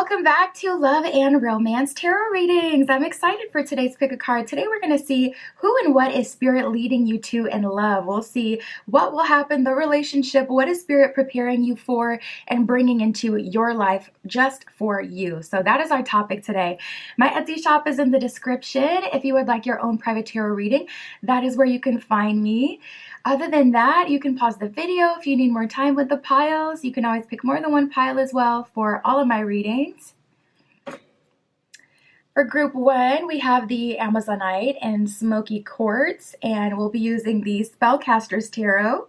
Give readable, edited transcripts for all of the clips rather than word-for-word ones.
Welcome back to Love and Romance Tarot Readings. I'm excited for today's pick a card. Today we're going to see who and what is Spirit leading you to in love. We'll see what will happen, the relationship, what is Spirit preparing you for and bringing into your life just for you. So that is our topic today. My Etsy shop is in the description. If you would like your own private tarot reading, that is where you can find me. Other than that, you can pause the video if you need more time with the piles. You can always pick more than one pile as well for all of my readings. For group one, we have the Amazonite and Smoky Quartz, and we'll be using the Spellcaster's Tarot.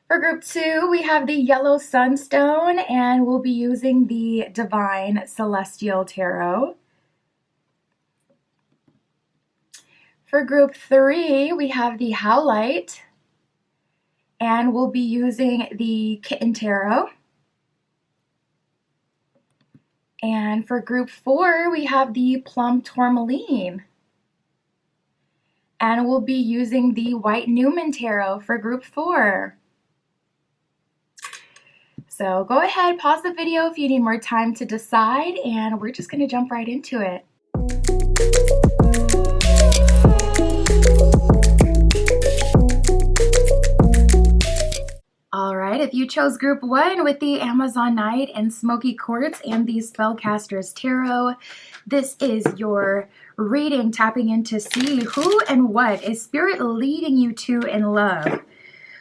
For group two, we have the Yellow Sunstone, and we'll be using the Divine Celestial Tarot. For group three, we have the Howlite, and we'll be using the Kitten Tarot. And for group four, we have the Plum Tourmaline, and we'll be using the White Newman Tarot for group four. So go ahead, pause the video if you need more time to decide, and we're just going to jump right into it. Alright, if you chose group one with the Amazonite and Smoky Quartz and the Spellcaster's Tarot, this is your reading, tapping in to see who and what is Spirit leading you to in love.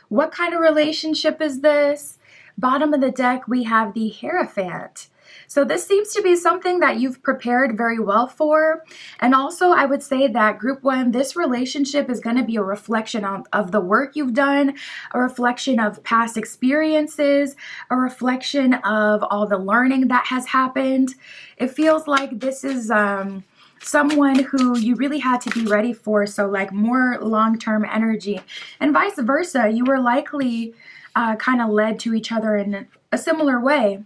What kind of relationship is this? Bottom of the deck, we have the Hierophant. So this seems to be something that you've prepared very well for. And also, I would say that group one, this relationship is going to be a reflection of the work you've done, a reflection of past experiences, a reflection of all the learning that has happened. It feels like this is someone who you really had to be ready for, so like more long-term energy. And vice versa, you were likely kind of led to each other in a similar way.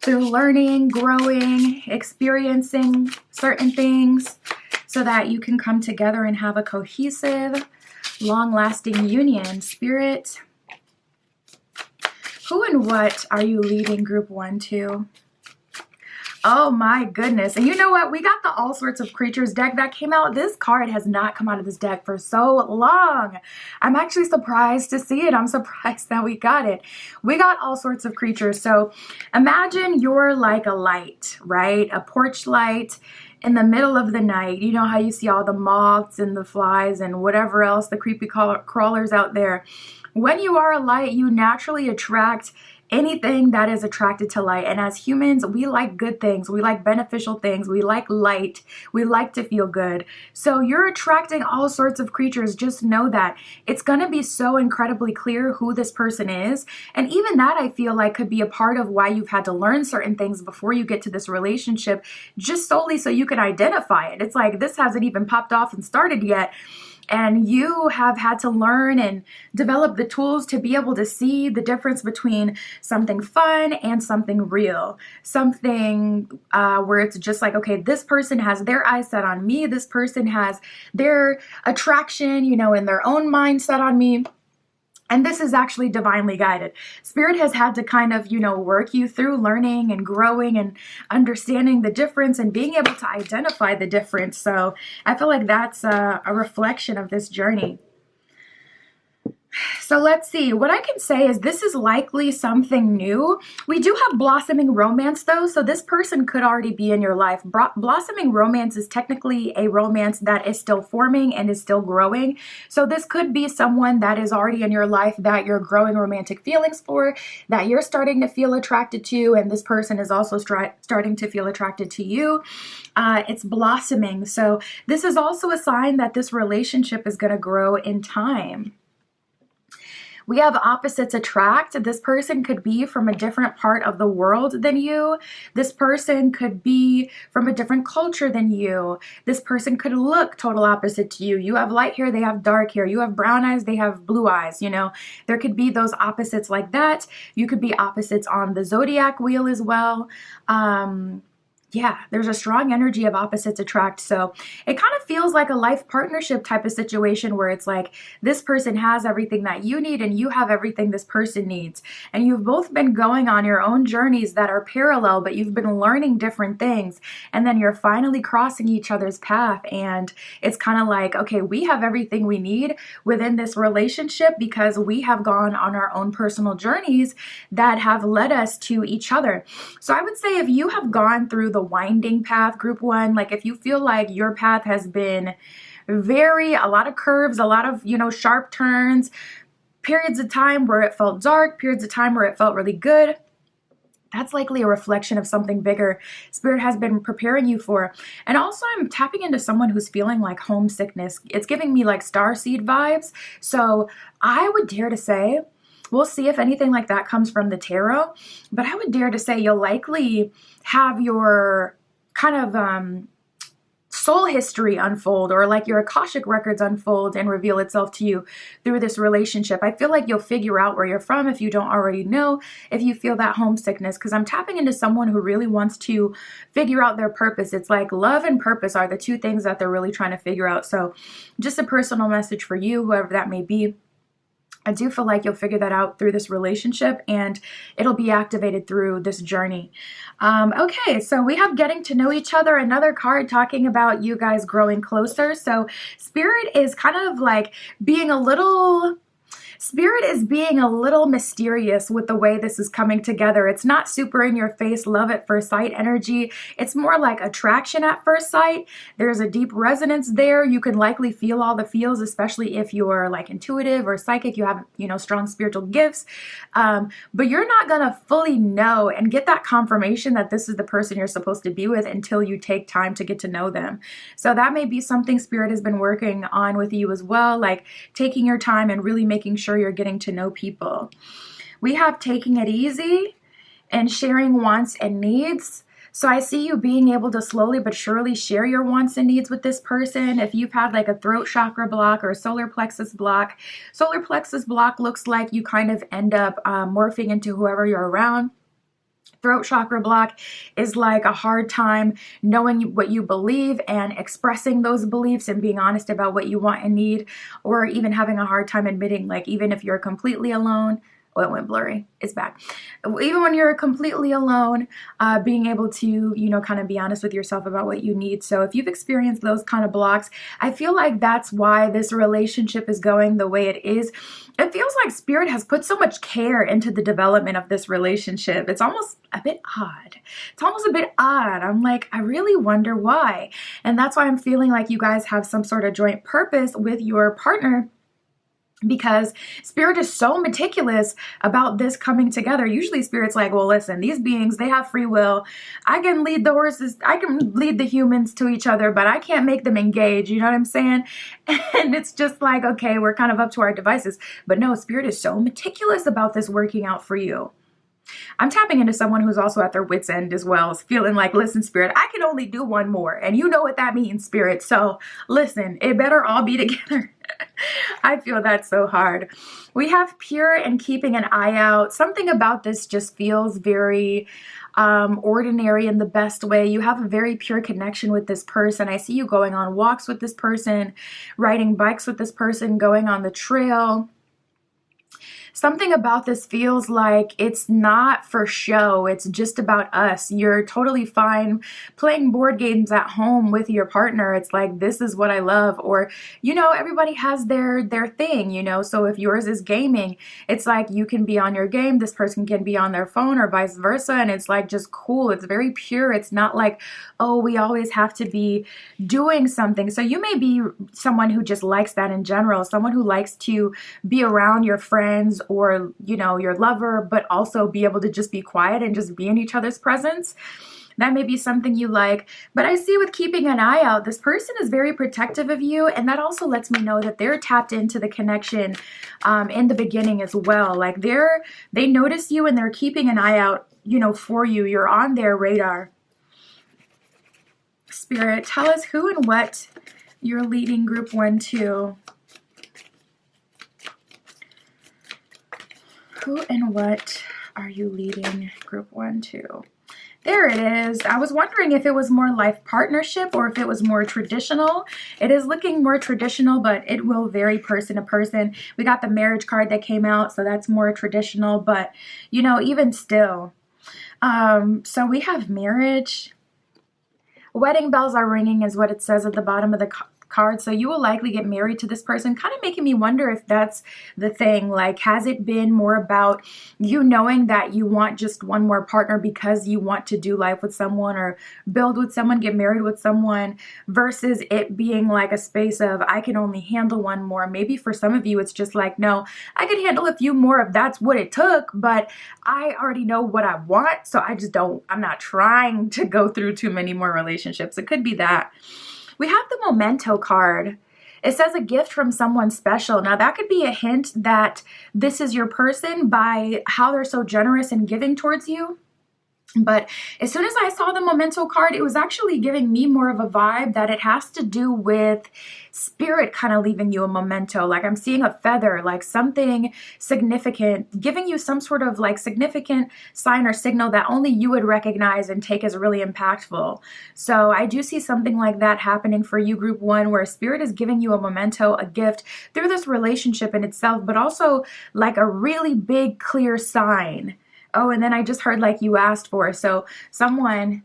Through learning, growing, experiencing certain things so that you can come together and have a cohesive, long-lasting union. Spirit, who and what are you leading group one to? Oh my goodness. And you know what? We got the All Sorts of Creatures deck that came out. This card has not come out of this deck for so long. I'm actually surprised to see it. I'm surprised that we got it. We got All Sorts of Creatures. So imagine you're like a light, right? A porch light in the middle of the night. You know how you see all the moths and the flies and whatever else, the creepy crawlers out there. When you are a light, you naturally attract anything that is attracted to light. And as humans, we like good things. We like beneficial things. We like light. We like to feel good. So you're attracting all sorts of creatures. Just know that it's going to be so incredibly clear who this person is. And even that, I feel like, could be a part of why you've had to learn certain things before you get to this relationship, just solely so you can identify it. It's like this hasn't even popped off and started yet. And you have had to learn and develop the tools to be able to see the difference between something fun and something real. Something where it's just like, okay, this person has their eyes set on me. This person has their attraction, you know, in their own mind set on me. And this is actually divinely guided. Spirit has had to kind of, you know, work you through learning and growing and understanding the difference and being able to identify the difference. So I feel like that's a reflection of this journey. So let's see. What I can say is this is likely something new. We do have blossoming romance though, so this person could already be in your life. Blossoming romance is technically a romance that is still forming and is still growing. So this could be someone that is already in your life that you're growing romantic feelings for, that you're starting to feel attracted to, and this person is also starting to feel attracted to you. It's blossoming. So this is also a sign that this relationship is going to grow in time. We have opposites attract. This person could be from a different part of the world than you. This person could be from a different culture than you. This person could look total opposite to you. You have light hair, they have dark hair. You have brown eyes, they have blue eyes. You know, there could be those opposites like that. You could be opposites on the zodiac wheel as well. Yeah, there's a strong energy of opposites attract. So it kind of feels like a life partnership type of situation where it's like this person has everything that you need and you have everything this person needs. And you've both been going on your own journeys that are parallel, but you've been learning different things. And then you're finally crossing each other's path. And it's kind of like, okay, we have everything we need within this relationship because we have gone on our own personal journeys that have led us to each other. So I would say if you have gone through the winding path, group one, like if you feel like your path has been a lot of curves, a lot of, sharp turns, periods of time where it felt dark, periods of time where it felt really good, that's likely a reflection of something bigger Spirit has been preparing you for. And also I'm tapping into someone who's feeling like homesickness. It's giving me like starseed vibes. So I would dare to say, we'll see if anything like that comes from the tarot, but I would dare to say you'll likely have your kind of soul history unfold, or like your Akashic records unfold and reveal itself to you through this relationship. I feel like you'll figure out where you're from if you don't already know, if you feel that homesickness, because I'm tapping into someone who really wants to figure out their purpose. It's like love and purpose are the two things that they're really trying to figure out. So just a personal message for you, whoever that may be. I do feel like you'll figure that out through this relationship and it'll be activated through this journey. Okay, so we have getting to know each other, another card talking about you guys growing closer. So Spirit is kind of like being a little mysterious with the way this is coming together. It's not super in your face, love at first sight energy. It's more like attraction at first sight. There's a deep resonance there. You can likely feel all the feels, especially if you're like intuitive or psychic, you have, strong spiritual gifts. But you're not going to fully know and get that confirmation that this is the person you're supposed to be with until you take time to get to know them. So that may be something Spirit has been working on with you as well, like taking your time and really making sure you're getting to know people. We have taking it easy and sharing wants and needs. So I see you being able to slowly but surely share your wants and needs with this person. If you've had like a throat chakra block or a solar plexus block looks like you kind of end up morphing into whoever you're around. Throat chakra block is like a hard time knowing what you believe and expressing those beliefs and being honest about what you want and need, or even having a hard time admitting, like even if you're completely alone. Oh, it went blurry. It's back. Even when you're completely alone, being able to, kind of be honest with yourself about what you need. So if you've experienced those kind of blocks, I feel like that's why this relationship is going the way it is. It feels like Spirit has put so much care into the development of this relationship. It's almost a bit odd. I'm like, I really wonder why. And that's why I'm feeling like you guys have some sort of joint purpose with your partner, because Spirit is so meticulous about this coming together. Usually Spirit's like, well, listen, these beings, they have free will. I can lead the horses, I can lead the humans to each other, but I can't make them engage. You know what I'm saying? And it's just like, okay, we're kind of up to our devices. But no, Spirit is so meticulous about this working out for you. I'm tapping into someone who's also at their wit's end as well, feeling like, listen, Spirit, I can only do one more. And you know what that means, Spirit. So listen, it better all be together. I feel that so hard. We have pure and keeping an eye out. Something about this just feels very ordinary in the best way. You have a very pure connection with this person. I see you going on walks with this person, riding bikes with this person, going on the trail. Something about this feels like it's not for show. It's just about us. You're totally fine playing board games at home with your partner. It's like, this is what I love. Or, everybody has their thing, So if yours is gaming, it's like you can be on your game, this person can be on their phone, or vice versa. And it's like just cool. It's very pure. It's not like, oh, we always have to be doing something. So you may be someone who just likes that in general, someone who likes to be around your friends or, your lover, but also be able to just be quiet and just be in each other's presence. That may be something you like. But I see with keeping an eye out, this person is very protective of you. And that also lets me know that they're tapped into the connection in the beginning as well. Like they notice you and they're keeping an eye out, for you. You're on their radar. Spirit, tell us who and what you're leading group 1 to. Who and what are you leading group 1 to? There it is. I was wondering if it was more life partnership or if it was more traditional. It is looking more traditional, but it will vary person to person. We got the marriage card that came out, so that's more traditional, but you know, even still. So we have marriage. Wedding bells are ringing is what it says at the bottom of the card. So you will likely get married to this person, kind of making me wonder if that's the thing. Like, has it been more about you knowing that you want just one more partner because you want to do life with someone or build with someone, get married with someone, versus it being like a space of I can only handle one more? Maybe for some of you, it's just like, no, I could handle a few more if that's what it took, but I already know what I want. So I'm not trying to go through too many more relationships. It could be that. We have the memento card. It says a gift from someone special. Now that could be a hint that this is your person by how they're so generous and giving towards you. But as soon as I saw the memento card, it was actually giving me more of a vibe that it has to do with spirit kind of leaving you a memento. Like I'm seeing a feather, like something significant, giving you some sort of like significant sign or signal that only you would recognize and take as really impactful. So I do see something like that happening for you, group one, where spirit is giving you a memento, a gift through this relationship in itself, but also like a really big, clear sign. Oh, and then I just heard like you asked for. So someone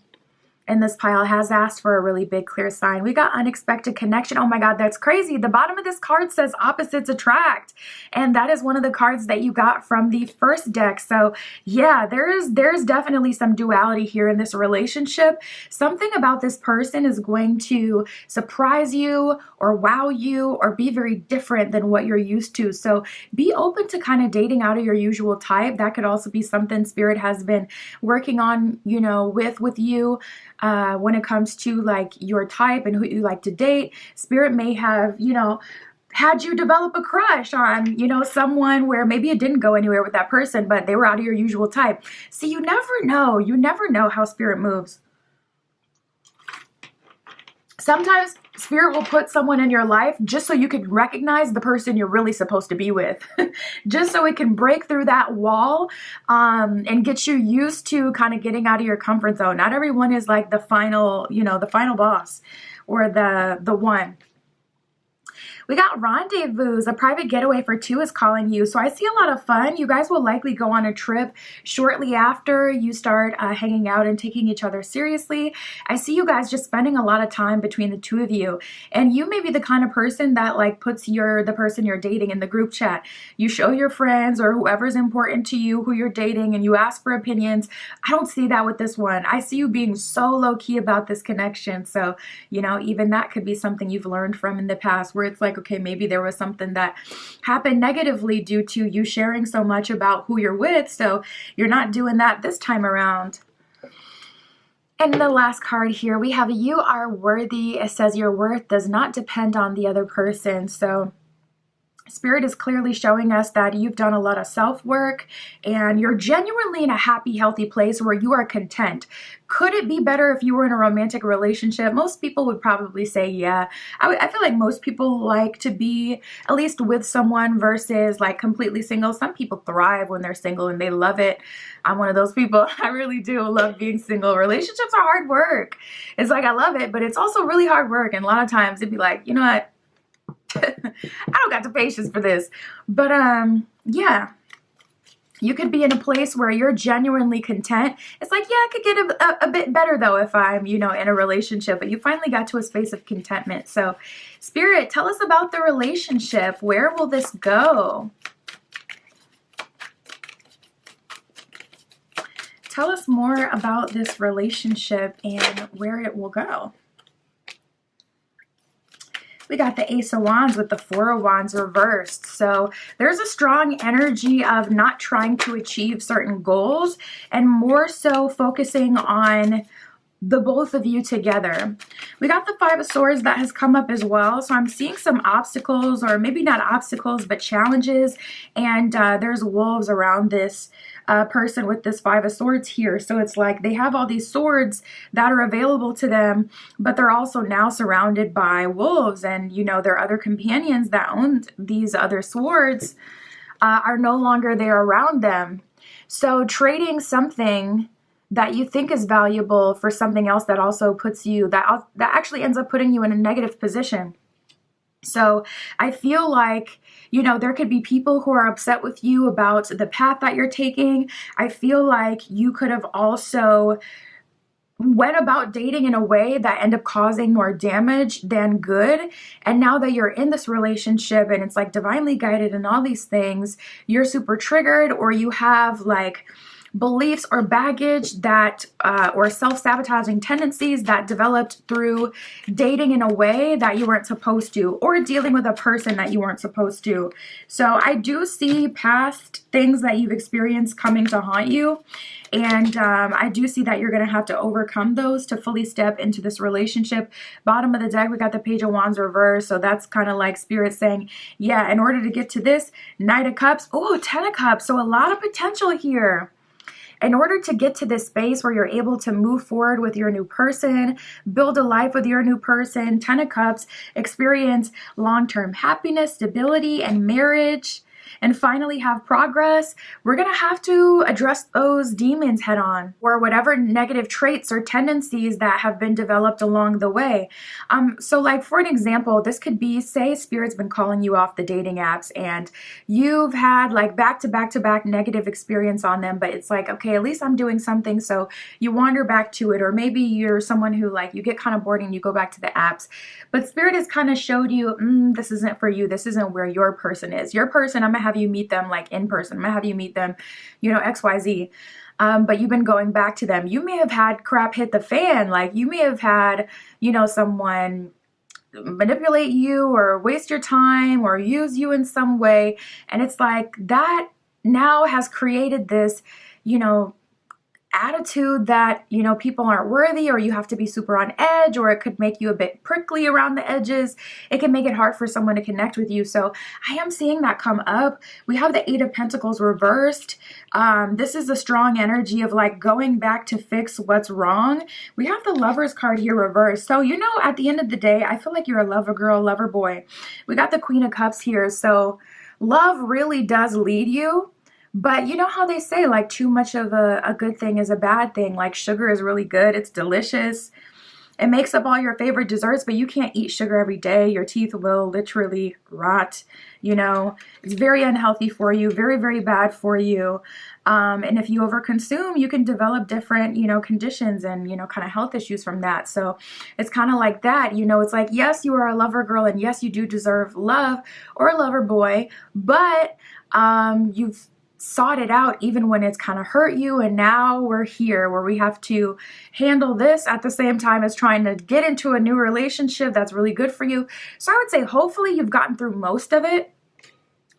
in this pile has asked for a really big, clear sign. We got unexpected connection. Oh my God, that's crazy. The bottom of this card says opposites attract. And that is one of the cards that you got from the first deck. So yeah, there's definitely some duality here in this relationship. Something about this person is going to surprise you or wow you or be very different than what you're used to. So be open to kind of dating out of your usual type. That could also be something spirit has been working on, you know, with you. When it comes to like your type and who you like to date, spirit may have, you know, had you develop a crush on, you know, someone where maybe it didn't go anywhere with that person, but they were out of your usual type. See, you never know. You never know how spirit moves. Sometimes spirit will put someone in your life just so you can recognize the person you're really supposed to be with. Just so it can break through that wall and get you used to kind of getting out of your comfort zone. Not everyone is like the final, you know, the final boss or the one. We got rendezvous. A private getaway for two is calling you. So I see a lot of fun. You guys will likely go on a trip shortly after you start hanging out and taking each other seriously. I see you guys just spending a lot of time between the two of you. And you may be the kind of person that like puts the person you're dating in the group chat. You show your friends or whoever's important to you who you're dating and you ask for opinions. I don't see that with this one. I see you being so low key about this connection. So, you know, even that could be something you've learned from in the past where it's like, okay, maybe there was something that happened negatively due to you sharing so much about who you're with, so you're not doing that this time around. And the last card here, we have you are worthy. It says your worth does not depend on the other person. So spirit is clearly showing us that you've done a lot of self-work and you're genuinely in a happy, healthy place where you are content. Could it be better if you were in a romantic relationship? Most people would probably say, yeah. I feel like most people like to be at least with someone versus like completely single. Some people thrive when they're single and they love it. I'm one of those people. I really do love being single. Relationships are hard work. It's like I love it, but it's also really hard work. And a lot of times it'd be like, you know what? I don't got the patience for this. But yeah, you could be in a place where you're genuinely content. It's like, yeah, I could get a bit better though if I'm, you know, in a relationship, but you finally got to a space of contentment. So spirit, tell us about the relationship. Where will this go? Tell us more about this relationship and where it will go. We got the Ace of Wands with the Four of Wands reversed. So there's a strong energy of not trying to achieve certain goals and more so focusing on the both of you together. We got the Five of Swords that has come up as well. So I'm seeing some obstacles, or maybe not obstacles, but challenges. And there's wolves around this person with this Five of Swords here. So it's like they have all these swords that are available to them, but they're also now surrounded by wolves. And, you know, their other companions that owned these other swords are no longer there around them. So trading something that you think is valuable for something else that also puts you, that actually ends up putting you in a negative position. So I feel like, you know, there could be people who are upset with you about the path that you're taking. I feel like you could have also went about dating in a way that ended up causing more damage than good. And now that you're in this relationship and it's like divinely guided and all these things, you're super triggered, or you have like beliefs or baggage that or self-sabotaging tendencies that developed through dating in a way that you weren't supposed to, or dealing with a person that you weren't supposed to. So I do see past things that you've experienced coming to haunt you. And I do see that you're going to have to overcome those to fully step into this relationship. Bottom of the deck, we got the Page of Wands reversed. So that's kind of like Spirit saying, yeah, in order to get to this, Knight of Cups, oh, 10 of Cups. So a lot of potential here. In order to get to this space where you're able to move forward with your new person, build a life with your new person, 10 of Cups, experience long-term happiness, stability, and marriage, and finally have progress, we're going to have to address those demons head on, or whatever negative traits or tendencies that have been developed along the way. So like for an example, this could be, say Spirit's been calling you off the dating apps and you've had like back to back negative experience on them, but it's like, okay, at least I'm doing something. So you wander back to it, or maybe you're someone who like, you get kind of bored and you go back to the apps, but Spirit has kind of showed you, this isn't for you. This isn't where your person is. Your person, I'm gonna have you meet them like in person. I'm gonna have you meet them, you know, XYZ. But you've been going back to them. You may have had crap hit the fan. Like you may have had, you know, someone manipulate you or waste your time or use you in some way. And it's like that now has created this, you know, attitude that, you know, people aren't worthy, or you have to be super on edge, or it could make you a bit prickly around the edges. It can make it hard for someone to connect with you. So I am seeing that come up. We have the 8 of Pentacles reversed. This is a strong energy of like going back to fix what's wrong. We have the Lovers card here reversed. So, you know, at the end of the day, I feel like you're a lover girl, lover boy. We got the Queen of Cups here. So love really does lead you. But you know how they say like too much of a good thing is a bad thing. Like sugar is really good. It's delicious. It makes up all your favorite desserts, but you can't eat sugar every day. Your teeth will literally rot. You know, it's very unhealthy for you, very, very bad for you. And if you overconsume, you can develop different, you know, conditions and, you know, kind of health issues from that. So it's kind of like that, you know, it's like, yes, you are a lover girl and yes, you do deserve love, or a lover boy, but you've sought it out even when it's kind of hurt you, and now we're here where we have to handle this at the same time as trying to get into a new relationship that's really good for you. So I would say hopefully you've gotten through most of it,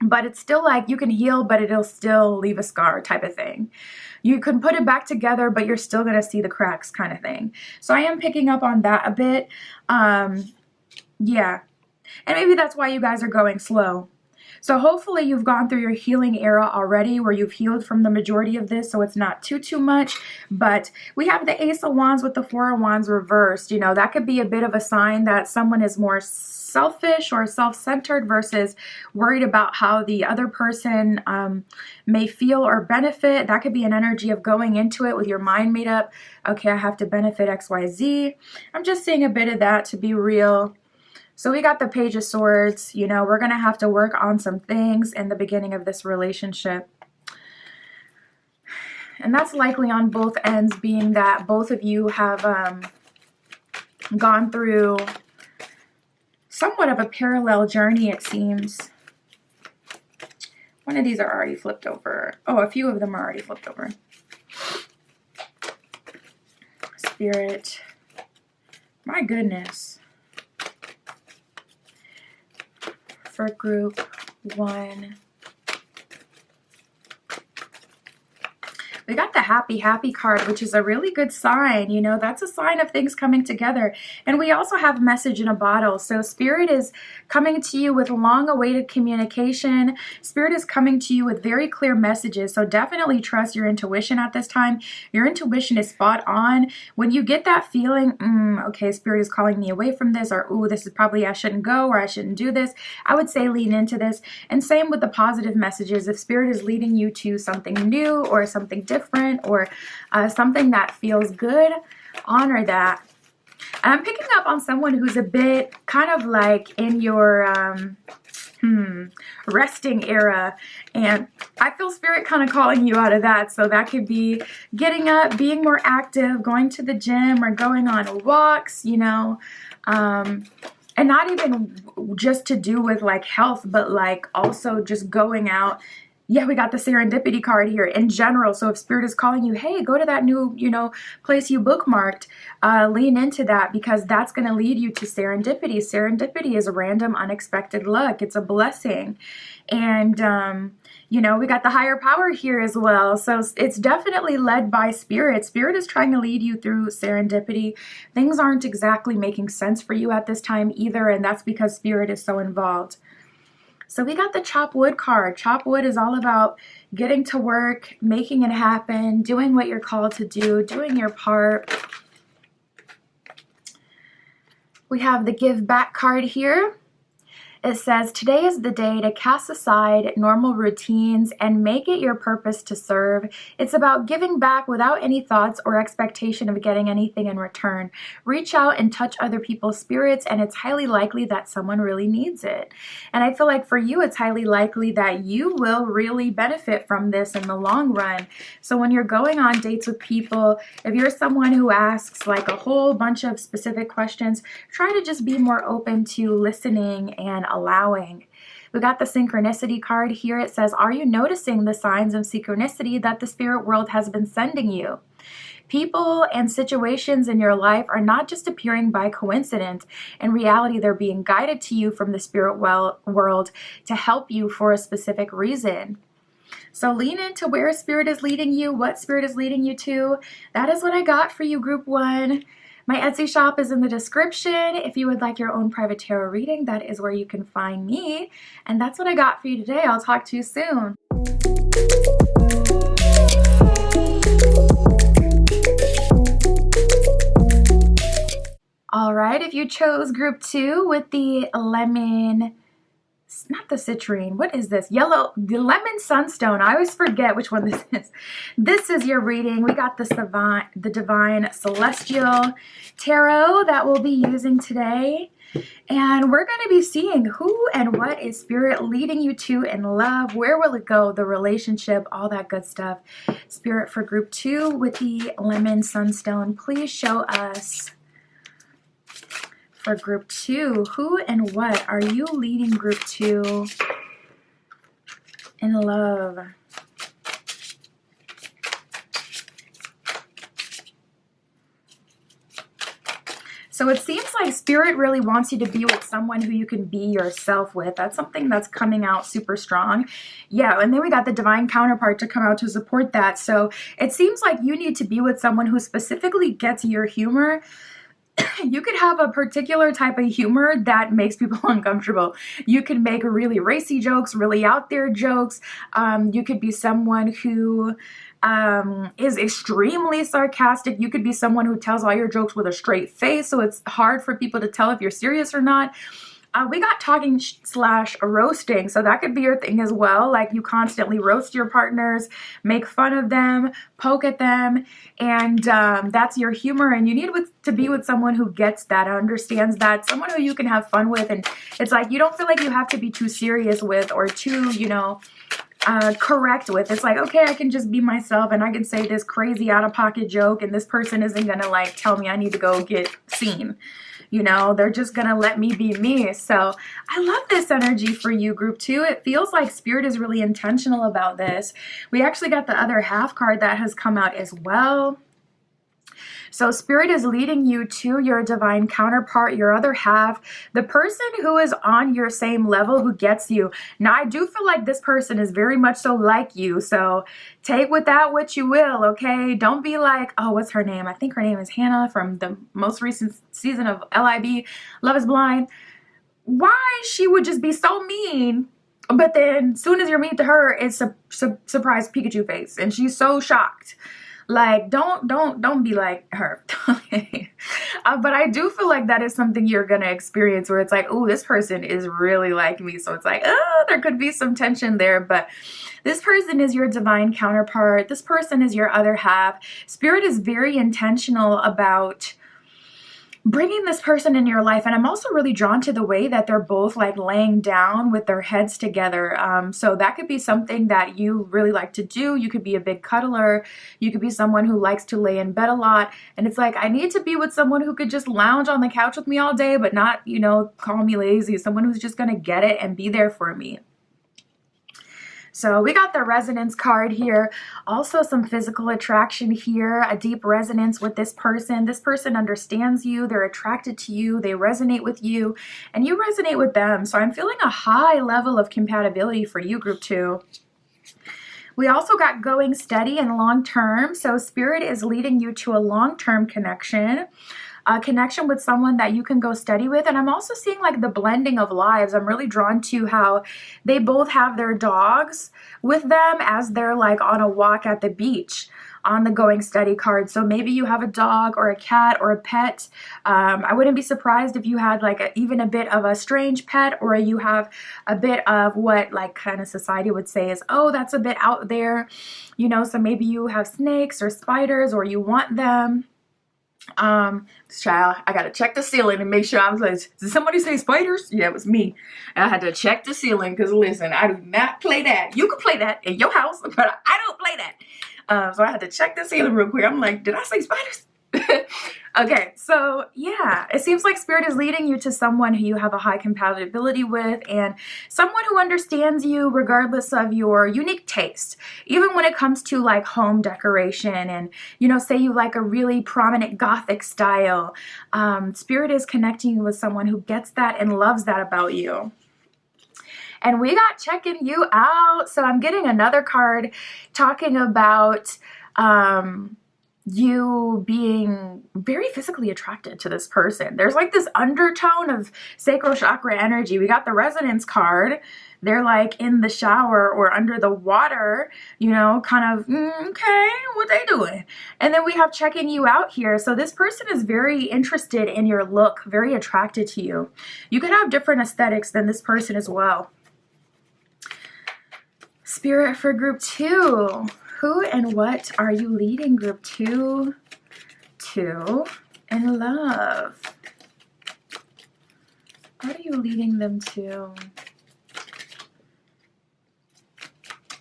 but it's still like you can heal, but it'll still leave a scar type of thing. You can put it back together, but you're still going to see the cracks kind of thing. So I am picking up on that a bit. Yeah, and maybe that's why you guys are going slow. So hopefully you've gone through your healing era already, where you've healed from the majority of this, so it's not too much. But we have the Ace of Wands with the 4 of Wands reversed. You know, that could be a bit of a sign that someone is more selfish or self-centered versus worried about how the other person may feel or benefit. That could be an energy of going into it with your mind made up. Okay, I have to benefit XYZ. I'm just seeing a bit of that, to be real. So we got the Page of Swords. You know, we're going to have to work on some things in the beginning of this relationship. And that's likely on both ends, being that both of you have gone through somewhat of a parallel journey, it seems. One of these are already flipped over. Oh, a few of them are already flipped over. Spirit. My goodness. For group 1. We got the happy card, which is a really good sign. You know, that's a sign of things coming together. And we also have a message in a bottle. So Spirit is coming to you with long-awaited communication. Spirit is coming to you with very clear messages. So definitely trust your intuition at this time. Your intuition is spot on. When you get that feeling, okay, Spirit is calling me away from this, or, ooh, this is probably, I shouldn't go, or I shouldn't do this, I would say lean into this. And same with the positive messages. If Spirit is leading you to something new or something different, different or something that feels good, honor that. And I'm picking up on someone who's a bit kind of like in your resting era, and I feel spirit kind of calling you out of that. So that could be getting up, being more active, going to the gym, or going on walks, you know, and not even just to do with like health, but like also just going out. Yeah, we got the serendipity card here in general. So if spirit is calling you, hey, go to that new, you know, place you bookmarked, lean into that, because that's going to lead you to serendipity. Serendipity is a random, unexpected luck. It's a blessing. And, you know, we got the higher power here as well. So it's definitely led by spirit. Spirit is trying to lead you through serendipity. Things aren't exactly making sense for you at this time either. And that's because spirit is so involved. So we got the chop wood card. Chop wood is all about getting to work, making it happen, doing what you're called to do, doing your part. We have the give back card here. It says, today is the day to cast aside normal routines and make it your purpose to serve. It's about giving back without any thoughts or expectation of getting anything in return. Reach out and touch other people's spirits, and it's highly likely that someone really needs it. And I feel like for you, it's highly likely that you will really benefit from this in the long run. So when you're going on dates with people, if you're someone who asks like a whole bunch of specific questions, try to just be more open to listening and allowing. We got the synchronicity card here. It says, are you noticing the signs of synchronicity that the spirit world has been sending you? People and situations in your life are not just appearing by coincidence. In reality, they're being guided to you from the spirit world to help you for a specific reason. So lean into where spirit is leading you, what spirit is leading you to. That is what I got for you, Group 1. My Etsy shop is in the description. If you would like your own private tarot reading, that is where you can find me. And that's what I got for you today. I'll talk to you soon. All right, if you chose Group 2 with the lemon, not the citrine, what is this? Yellow, the lemon sunstone. I always forget which one this is. This is your reading. We got the Divine Celestial Tarot that we'll be using today. And we're going to be seeing who and what is spirit leading you to in love. Where will it go? The relationship, all that good stuff. Spirit for Group 2 with the lemon sunstone. Please show us. For Group 2, who and what are you leading Group 2 in love? So it seems like spirit really wants you to be with someone who you can be yourself with. That's something that's coming out super strong. Yeah, and then we got the divine counterpart to come out to support that. So it seems like you need to be with someone who specifically gets your humor. You could have a particular type of humor that makes people uncomfortable. You can make really racy jokes, really out there jokes. You could be someone who is extremely sarcastic. You could be someone who tells all your jokes with a straight face, so it's hard for people to tell if you're serious or not. We got talking / roasting, so that could be your thing as well. Like you constantly roast your partners, make fun of them, poke at them, and that's your humor. And you need to be with someone who gets that, understands that, someone who you can have fun with. And it's like you don't feel like you have to be too serious with or too, you know, correct with. It's like, okay, I can just be myself and I can say this crazy out-of-pocket joke and this person isn't gonna like tell me I need to go get seen. You know, they're just gonna let me be me. So I love this energy for you, Group 2. It feels like spirit is really intentional about this. We actually got the other half card that has come out as well. So spirit is leading you to your divine counterpart, your other half, the person who is on your same level, who gets you. Now, I do feel like this person is very much so like you. So take with that what you will, okay? Don't be like, oh, what's her name? I think her name is Hannah from the most recent season of LIB, Love is Blind. Why she would just be so mean, but then as soon as you're mean to her, it's a surprise Pikachu face, and she's so shocked. Like, don't be like her. Okay. But I do feel like that is something you're gonna experience where it's like, oh, this person is really like me. So it's like, oh, there could be some tension there, but this person is your divine counterpart. This person is your other half. Spirit is very intentional about bringing this person in your life. And I'm also really drawn to the way that they're both like laying down with their heads together. So that could be something that you really like to do. You could be a big cuddler. You could be someone who likes to lay in bed a lot. And it's like, I need to be with someone who could just lounge on the couch with me all day, but not, you know, call me lazy. Someone who's just going to get it and be there for me. So we got the resonance card here. Also some physical attraction here, a deep resonance with this person. This person understands you. They're attracted to you. They resonate with you and you resonate with them. So I'm feeling a high level of compatibility for you, group 2. We also got going steady and long term. So Spirit is leading you to a long-term connection. A connection with someone that you can go steady with. And I'm also seeing like the blending of lives. I'm really drawn to how they both have their dogs with them as they're like on a walk at the beach on the going steady card. So maybe you have a dog or a cat or a pet. I wouldn't be surprised if you had like even a bit of a strange pet, or you have a bit of what like kind of society would say is, oh, that's a bit out there, you know, so maybe you have snakes or spiders or you want them. Child, I gotta check the ceiling and make sure I was like, did somebody say spiders? Yeah, it was me. I had to check the ceiling because listen, I do not play that. You can play that in your house, but I don't play that. So I had to check the ceiling real quick. I'm like, did I say spiders? Okay, so yeah, it seems like Spirit is leading you to someone who you have a high compatibility with and someone who understands you regardless of your unique taste. Even when it comes to like home decoration and, you know, say you like a really prominent Gothic style, Spirit is connecting you with someone who gets that and loves that about you. And we got checking you out. So I'm getting another card talking about, you being very physically attracted to this person. There's like this undertone of sacral chakra energy. We got the resonance card. They're like in the shower or under the water, you know, kind of, okay, what they doing? And then we have checking you out here. So this person is very interested in your look, very attracted to you. You could have different aesthetics than this person as well. Spirit for group 2. Who and what are you leading group 2 to in love? What are you leading them to?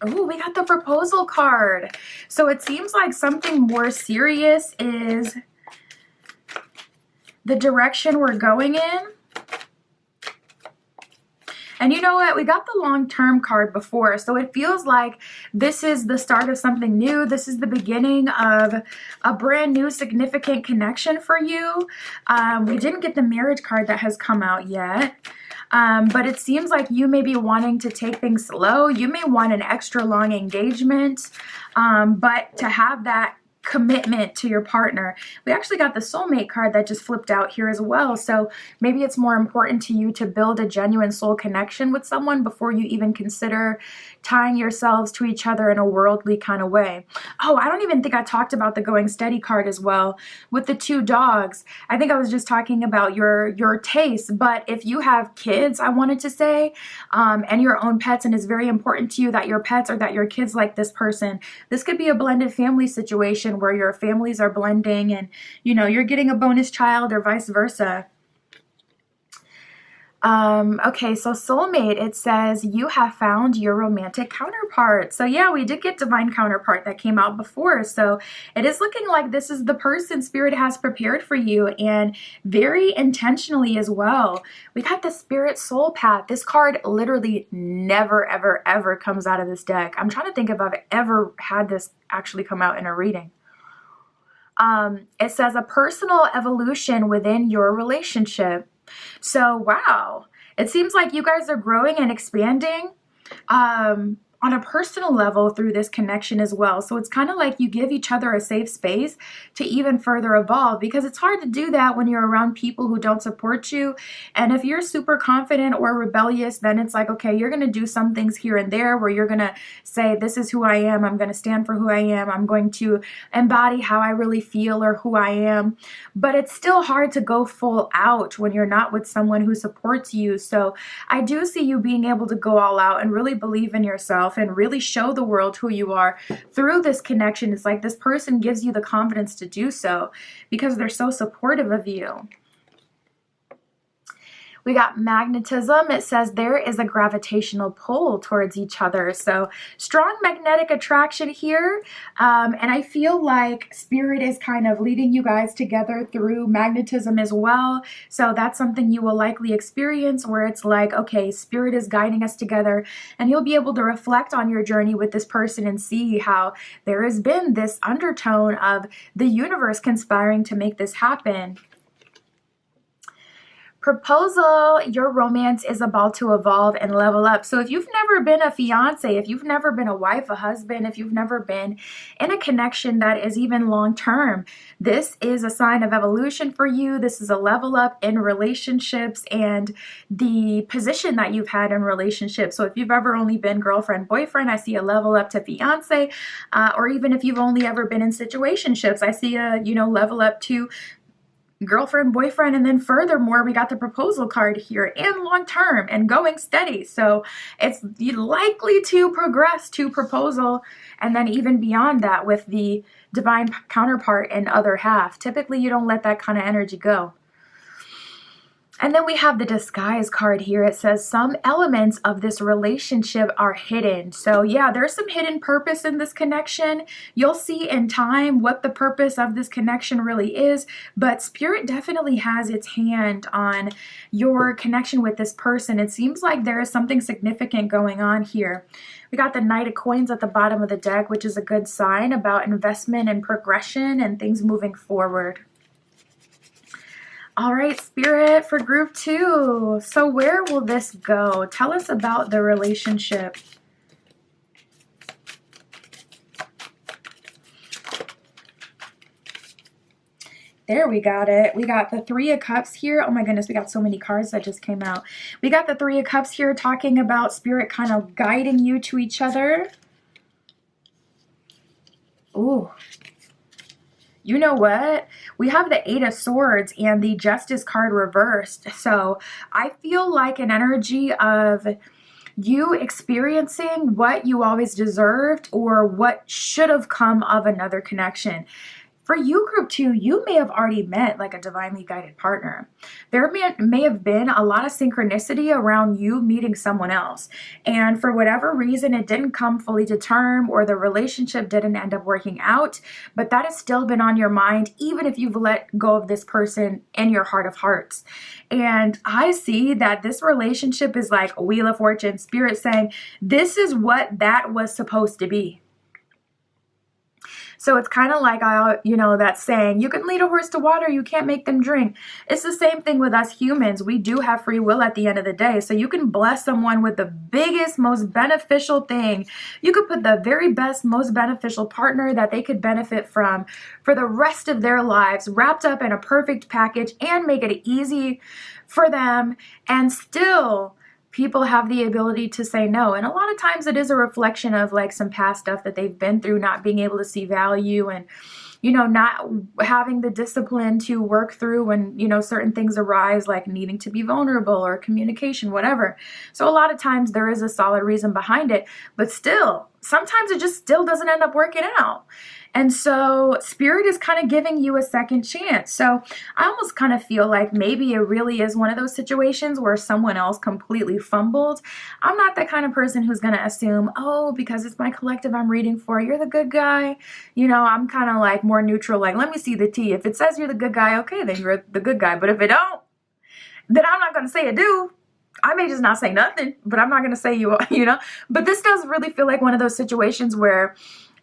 Oh, we got the proposal card. So it seems like something more serious is the direction we're going in. And you know what? We got the long-term card before, so it feels like this is the start of something new. This is the beginning of a brand new significant connection for you. We didn't get the marriage card that has come out yet, but it seems like you may be wanting to take things slow. You may want an extra long engagement, but to have that commitment to your partner. We actually got the soulmate card that just flipped out here as well. So maybe it's more important to you to build a genuine soul connection with someone before you even consider tying yourselves to each other in a worldly kind of way. Oh, I don't even think I talked about the going steady card as well with the 2 dogs. I think I was just talking about your taste, but if you have kids, I wanted to say, and your own pets, and it's very important to you that your pets or that your kids like this person, this could be a blended family situation where your families are blending and, you know, you're getting a bonus child or vice versa. Okay, so soulmate, it says you have found your romantic counterpart. So yeah, we did get divine counterpart that came out before. So it is looking like this is the person Spirit has prepared for you, and very intentionally as well. We got the Spirit soul path. This card literally never, ever, ever comes out of this deck. I'm trying to think if I've ever had this actually come out in a reading. It says a personal evolution within your relationship. So, wow, it seems like you guys are growing and expanding on on a personal level through this connection as well. So it's kind of like you give each other a safe space to even further evolve, because it's hard to do that when you're around people who don't support you. And if you're super confident or rebellious, then it's like, okay, you're going to do some things here and there where you're going to say, this is who I am. I'm going to stand for who I am. I'm going to embody how I really feel or who I am. But it's still hard to go full out when you're not with someone who supports you. So I do see you being able to go all out and really believe in yourself and really show the world who you are through this connection. It's like this person gives you the confidence to do so because they're so supportive of you. We got magnetism. It says there is a gravitational pull towards each other. So strong magnetic attraction here. And I feel like spirit is kind of leading you guys together through magnetism as well. So that's something you will likely experience where it's like, okay, spirit is guiding us together, and you'll be able to reflect on your journey with this person and see how there has been this undertone of the universe conspiring to make this happen. Proposal, your romance is about to evolve and level up. So if you've never been a fiance, if you've never been a wife, a husband, if you've never been in a connection that is even long-term, this is a sign of evolution for you. This is a level up in relationships and the position that you've had in relationships. So if you've ever only been girlfriend, boyfriend, I see a level up to fiance, or even if you've only ever been in situationships, I see a, level up to girlfriend, boyfriend, and then furthermore, we got the proposal card here, and long term and going steady. So it's likely to progress to proposal, and then even beyond that with the divine counterpart and other half. Typically, you don't let that kind of energy go. And then we have the disguise card here. It says some elements of this relationship are hidden. So yeah, there's some hidden purpose in this connection. You'll see in time what the purpose of this connection really is, but spirit definitely has its hand on your connection with this person. It seems like there is something significant going on here. We got the Knight of Coins at the bottom of the deck, which is a good sign about investment and progression and things moving forward. All right, Spirit, for group 2. So where will this go? Tell us about the relationship. There, we got it. We got the Three of Cups here. Oh my goodness, we got so many cards that just came out. We got the Three of Cups here talking about Spirit kind of guiding you to each other. Ooh. You know what? We have the Eight of Swords and the Justice card reversed. So I feel like an energy of you experiencing what you always deserved or what should have come of another connection. For you, group 2, you may have already met like a divinely guided partner. There may have been a lot of synchronicity around you meeting someone else. And for whatever reason, it didn't come fully to term or the relationship didn't end up working out. But that has still been on your mind, even if you've let go of this person in your heart of hearts. And I see that this relationship is like a Wheel of Fortune, Spirit saying, this is what that was supposed to be. So it's kind of like, that saying, you can lead a horse to water, you can't make them drink. It's the same thing with us humans. We do have free will at the end of the day. So you can bless someone with the biggest, most beneficial thing. You could put the very best, most beneficial partner that they could benefit from for the rest of their lives, wrapped up in a perfect package and make it easy for them, and still people have the ability to say no. And a lot of times it is a reflection of like some past stuff that they've been through, not being able to see value and, not having the discipline to work through when, certain things arise, like needing to be vulnerable or communication, whatever. So a lot of times there is a solid reason behind it, but still, sometimes it just still doesn't end up working out. And so Spirit is kind of giving you a second chance. So I almost kind of feel like maybe it really is one of those situations where someone else completely fumbled. I'm not that kind of person who's going to assume, oh, because it's my collective I'm reading for, you're the good guy. I'm kind of like more neutral, like, let me see the tea. If it says you're the good guy, okay, then you're the good guy. But if it don't, then I'm not going to say I do. I may just not say nothing, but I'm not going to say you. But this does really feel like one of those situations where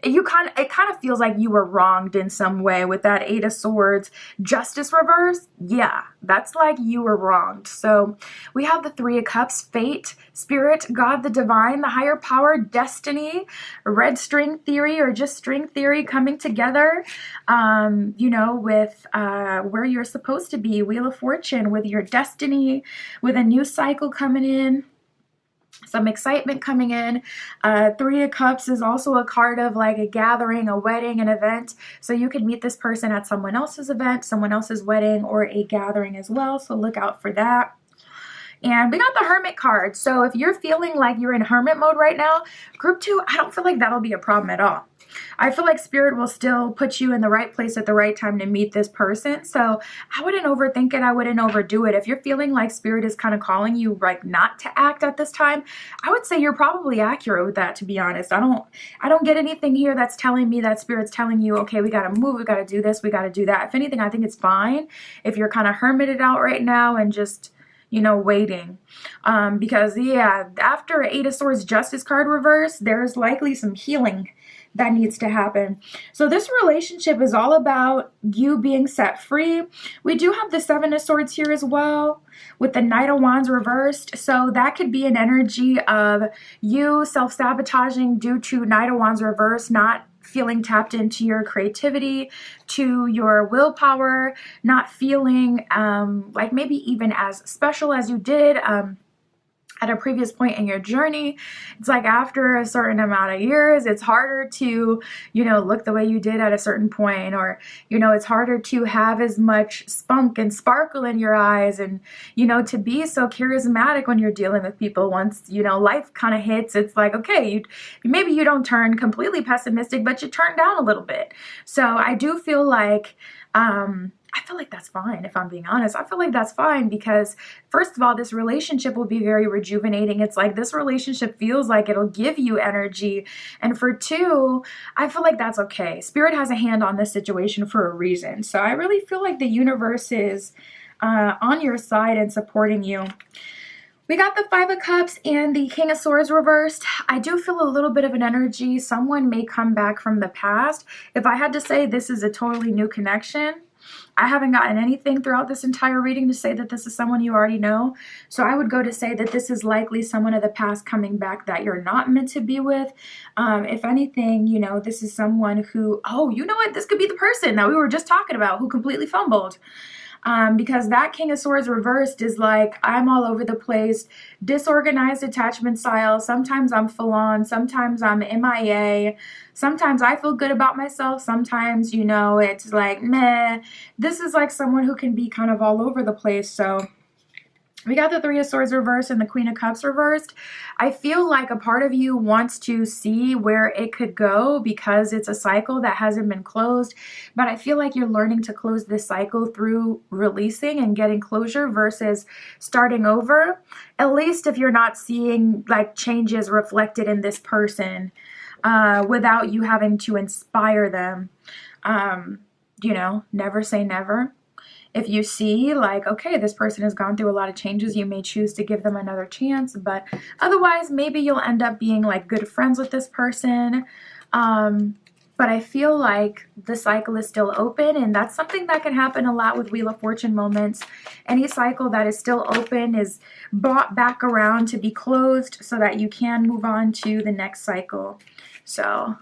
it kind of feels like you were wronged in some way with that Eight of Swords. Justice reverse, yeah, that's like you were wronged. So we have the Three of Cups, fate, spirit, God, the divine, the higher power, destiny, red string theory, or just string theory coming together, you know, with where you're supposed to be, Wheel of Fortune, with your destiny, with a new cycle coming in, some excitement coming in. Three of Cups is also a card of like a gathering, a wedding, an event. So you could meet this person at someone else's event, someone else's wedding, or a gathering as well. So look out for that. And we got the Hermit card. So if you're feeling like you're in hermit mode right now, group 2, I don't feel like that'll be a problem at all. I feel like spirit will still put you in the right place at the right time to meet this person. So I wouldn't overthink it. I wouldn't overdo it. If you're feeling like spirit is kind of calling you like not to act at this time, I would say you're probably accurate with that, to be honest. I don't get anything here that's telling me that spirit's telling you, okay, we got to move, we got to do this, we got to do that. If anything, I think it's fine if you're kind of hermited out right now and just, you know, waiting. Because yeah, after Eight of Swords Justice card reverse, there's likely some healing that needs to happen. So this relationship is all about you being set free. We do have the Seven of Swords here as well with the Knight of Wands reversed. So that could be an energy of you self-sabotaging due to Knight of Wands reversed, not feeling tapped into your creativity, to your willpower, not feeling like maybe even as special as you did at a previous point in your journey. It's like after a certain amount of years, it's harder to, you know, look the way you did at a certain point, or, you know, it's harder to have as much spunk and sparkle in your eyes and, you know, to be so charismatic when you're dealing with people. Once, you know, life kind of hits, it's like, okay, maybe you don't turn completely pessimistic, but you turn down a little bit. So I do feel like, I feel like that's fine, if I'm being honest. I feel like that's fine because, first of all, this relationship will be very rejuvenating. It's like this relationship feels like it'll give you energy. And for 2, I feel like that's okay. Spirit has a hand on this situation for a reason. So I really feel like the universe is on your side and supporting you. We got the Five of Cups and the King of Swords reversed. I do feel a little bit of an energy. Someone may come back from the past. If I had to say this is a totally new connection, I haven't gotten anything throughout this entire reading to say that this is someone you already know. So I would go to say that this is likely someone of the past coming back that you're not meant to be with. If anything, you know, this is someone who, oh, you know what? This could be the person that we were just talking about who completely fumbled. Because that King of Swords reversed is like, I'm all over the place, disorganized attachment style. Sometimes I'm full on, sometimes I'm MIA, sometimes I feel good about myself, sometimes, you know, it's like, meh. This is like someone who can be kind of all over the place. So we got the Three of Swords reversed and the Queen of Cups reversed. I feel like a part of you wants to see where it could go because it's a cycle that hasn't been closed. But I feel like you're learning to close this cycle through releasing and getting closure versus starting over. At least if you're not seeing like changes reflected in this person without you having to inspire them. You know, never say never. If you see like, okay, this person has gone through a lot of changes, you may choose to give them another chance, but otherwise maybe you'll end up being like good friends with this person. But I feel like the cycle is still open, and that's something that can happen a lot with Wheel of Fortune moments. Any cycle that is still open is brought back around to be closed so that you can move on to the next cycle. So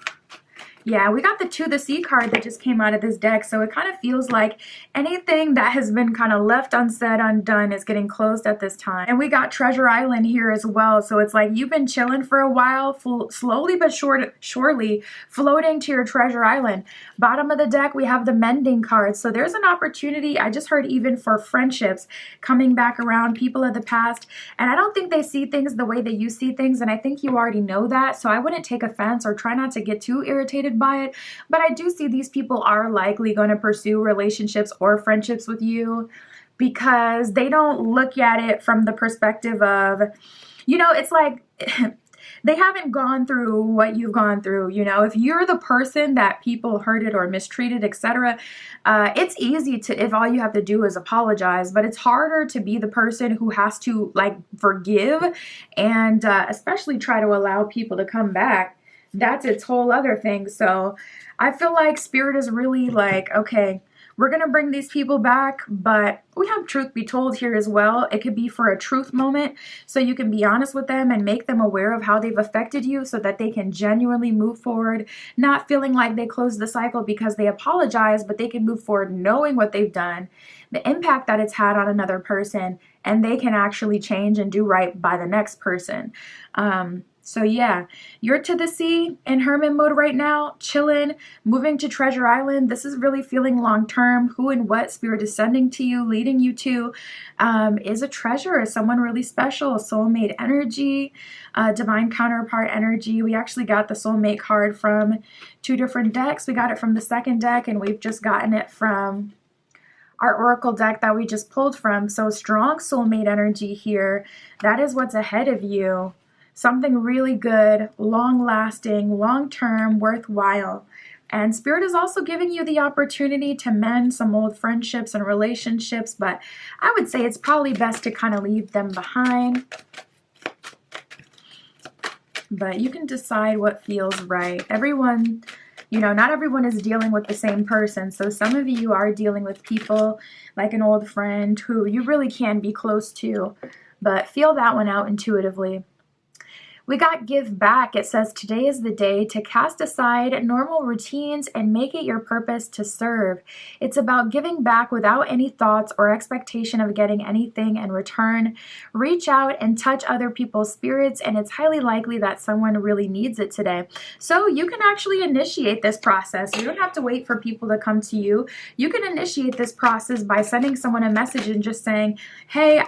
yeah, we got the Two of the Sea card that just came out of this deck, so it kind of feels like anything that has been kind of left unsaid, undone is getting closed at this time. And we got Treasure Island here as well, so it's like you've been chilling for a while, slowly but surely floating to your Treasure Island. Bottom of the deck, we have the Mending card, so there's an opportunity, I just heard, even for friendships coming back around, people of the past, and I don't think they see things the way that you see things, and I think you already know that, so I wouldn't take offense or try not to get too irritated by it, but I do see these people are likely going to pursue relationships or friendships with you because they don't look at it from the perspective of, you know, it's like they haven't gone through what you've gone through. You know, if you're the person that people hurted or mistreated, etc., it's easy to, if all you have to do is apologize, but it's harder to be the person who has to like forgive and especially try to allow people to come back. that's its whole other thing. So I feel like Spirit is really like, okay, we're going to bring these people back, but we have truth be told here as well. It could be for a truth moment, so you can be honest with them and make them aware of how they've affected you so that they can genuinely move forward, not feeling like they closed the cycle because they apologize, but they can move forward knowing what they've done, the impact that it's had on another person, and they can actually change and do right by the next person. So yeah, you're to the sea in hermit mode right now, chilling, moving to Treasure Island. This is really feeling long term. Who and what Spirit is sending to you, leading you to, is a treasure, is someone really special, soulmate energy, divine counterpart energy. We actually got the soulmate card from 2 different decks. We got it from the second deck, and we've just gotten it from our oracle deck that we just pulled from. So strong soulmate energy here. That is what's ahead of you. Something really good, long-lasting, long-term, worthwhile. And Spirit is also giving you the opportunity to mend some old friendships and relationships, but I would say it's probably best to kind of leave them behind. But you can decide what feels right. Everyone, you know, not everyone is dealing with the same person. So some of you are dealing with people like an old friend who you really can be close to, but feel that one out intuitively. We got give back. It says today is the day to cast aside normal routines and make it your purpose to serve. It's about giving back without any thoughts or expectation of getting anything in return. Reach out and touch other people's spirits, and it's highly likely that someone really needs it today. So you can actually initiate this process. You don't have to wait for people to come to you. You can initiate this process by sending someone a message and just saying, hey,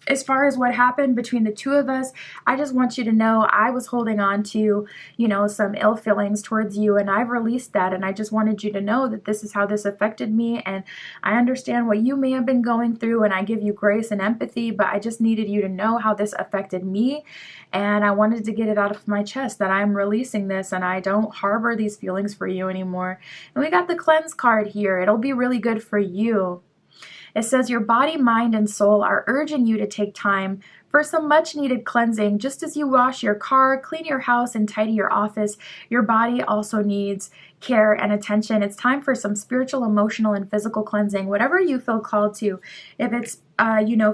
as far as what happened between the two of us, I just want you to know I was holding on to, you know, some ill feelings towards you, and I've released that, and I just wanted you to know that this is how this affected me, and I understand what you may have been going through, and I give you grace and empathy, but I just needed you to know how this affected me, and I wanted to get it out of my chest that I'm releasing this, and I don't harbor these feelings for you anymore. And we got the cleanse card here. It'll be really good for you. It says your body, mind, and soul are urging you to take time for some much needed cleansing. Just as you wash your car, clean your house, and tidy your office, your body also needs care and attention. It's time for some spiritual, emotional, and physical cleansing, whatever you feel called to. If it's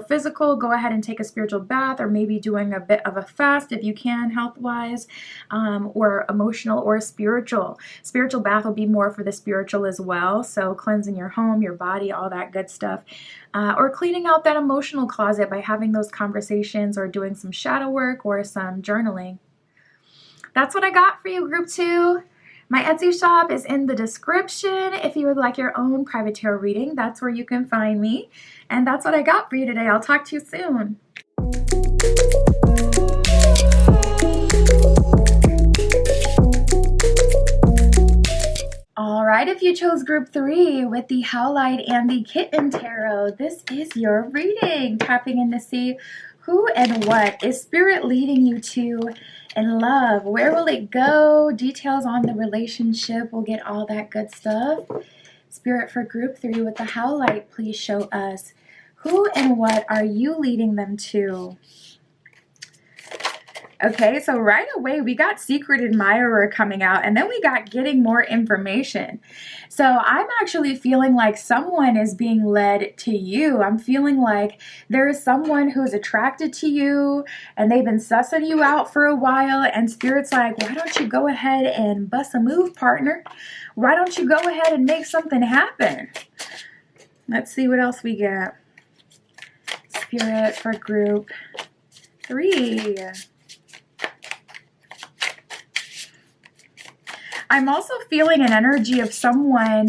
physical, go ahead and take a spiritual bath, or maybe doing a bit of a fast if you can, health-wise, or emotional or spiritual. Spiritual bath will be more for the spiritual as well, so cleansing your home, your body, all that good stuff. Or cleaning out that emotional closet by having those conversations or doing some shadow work or some journaling. That's what I got for you, Group 2. My Etsy shop is in the description. If you would like your own private tarot reading, that's where you can find me. And that's what I got for you today. I'll talk to you soon. All right, if you chose Group 3 with the Howlite and the Kitten Tarot, this is your reading. Tapping in to see who and what is Spirit leading you to in love. Where will it go? Details on the relationship. We'll get all that good stuff. Spirit for Group 3 with the Howlite, please show us who and what are you leading them to? Okay, so right away we got Secret Admirer coming out, and then we got getting more information. So I'm actually feeling like someone is being led to you. I'm feeling like there is someone who's attracted to you, and they've been sussing you out for a while, and Spirit's like, why don't you go ahead and bust a move, partner? Why don't you go ahead and make something happen? Let's see what else we get. Spirit for Group 3. I'm also feeling an energy of someone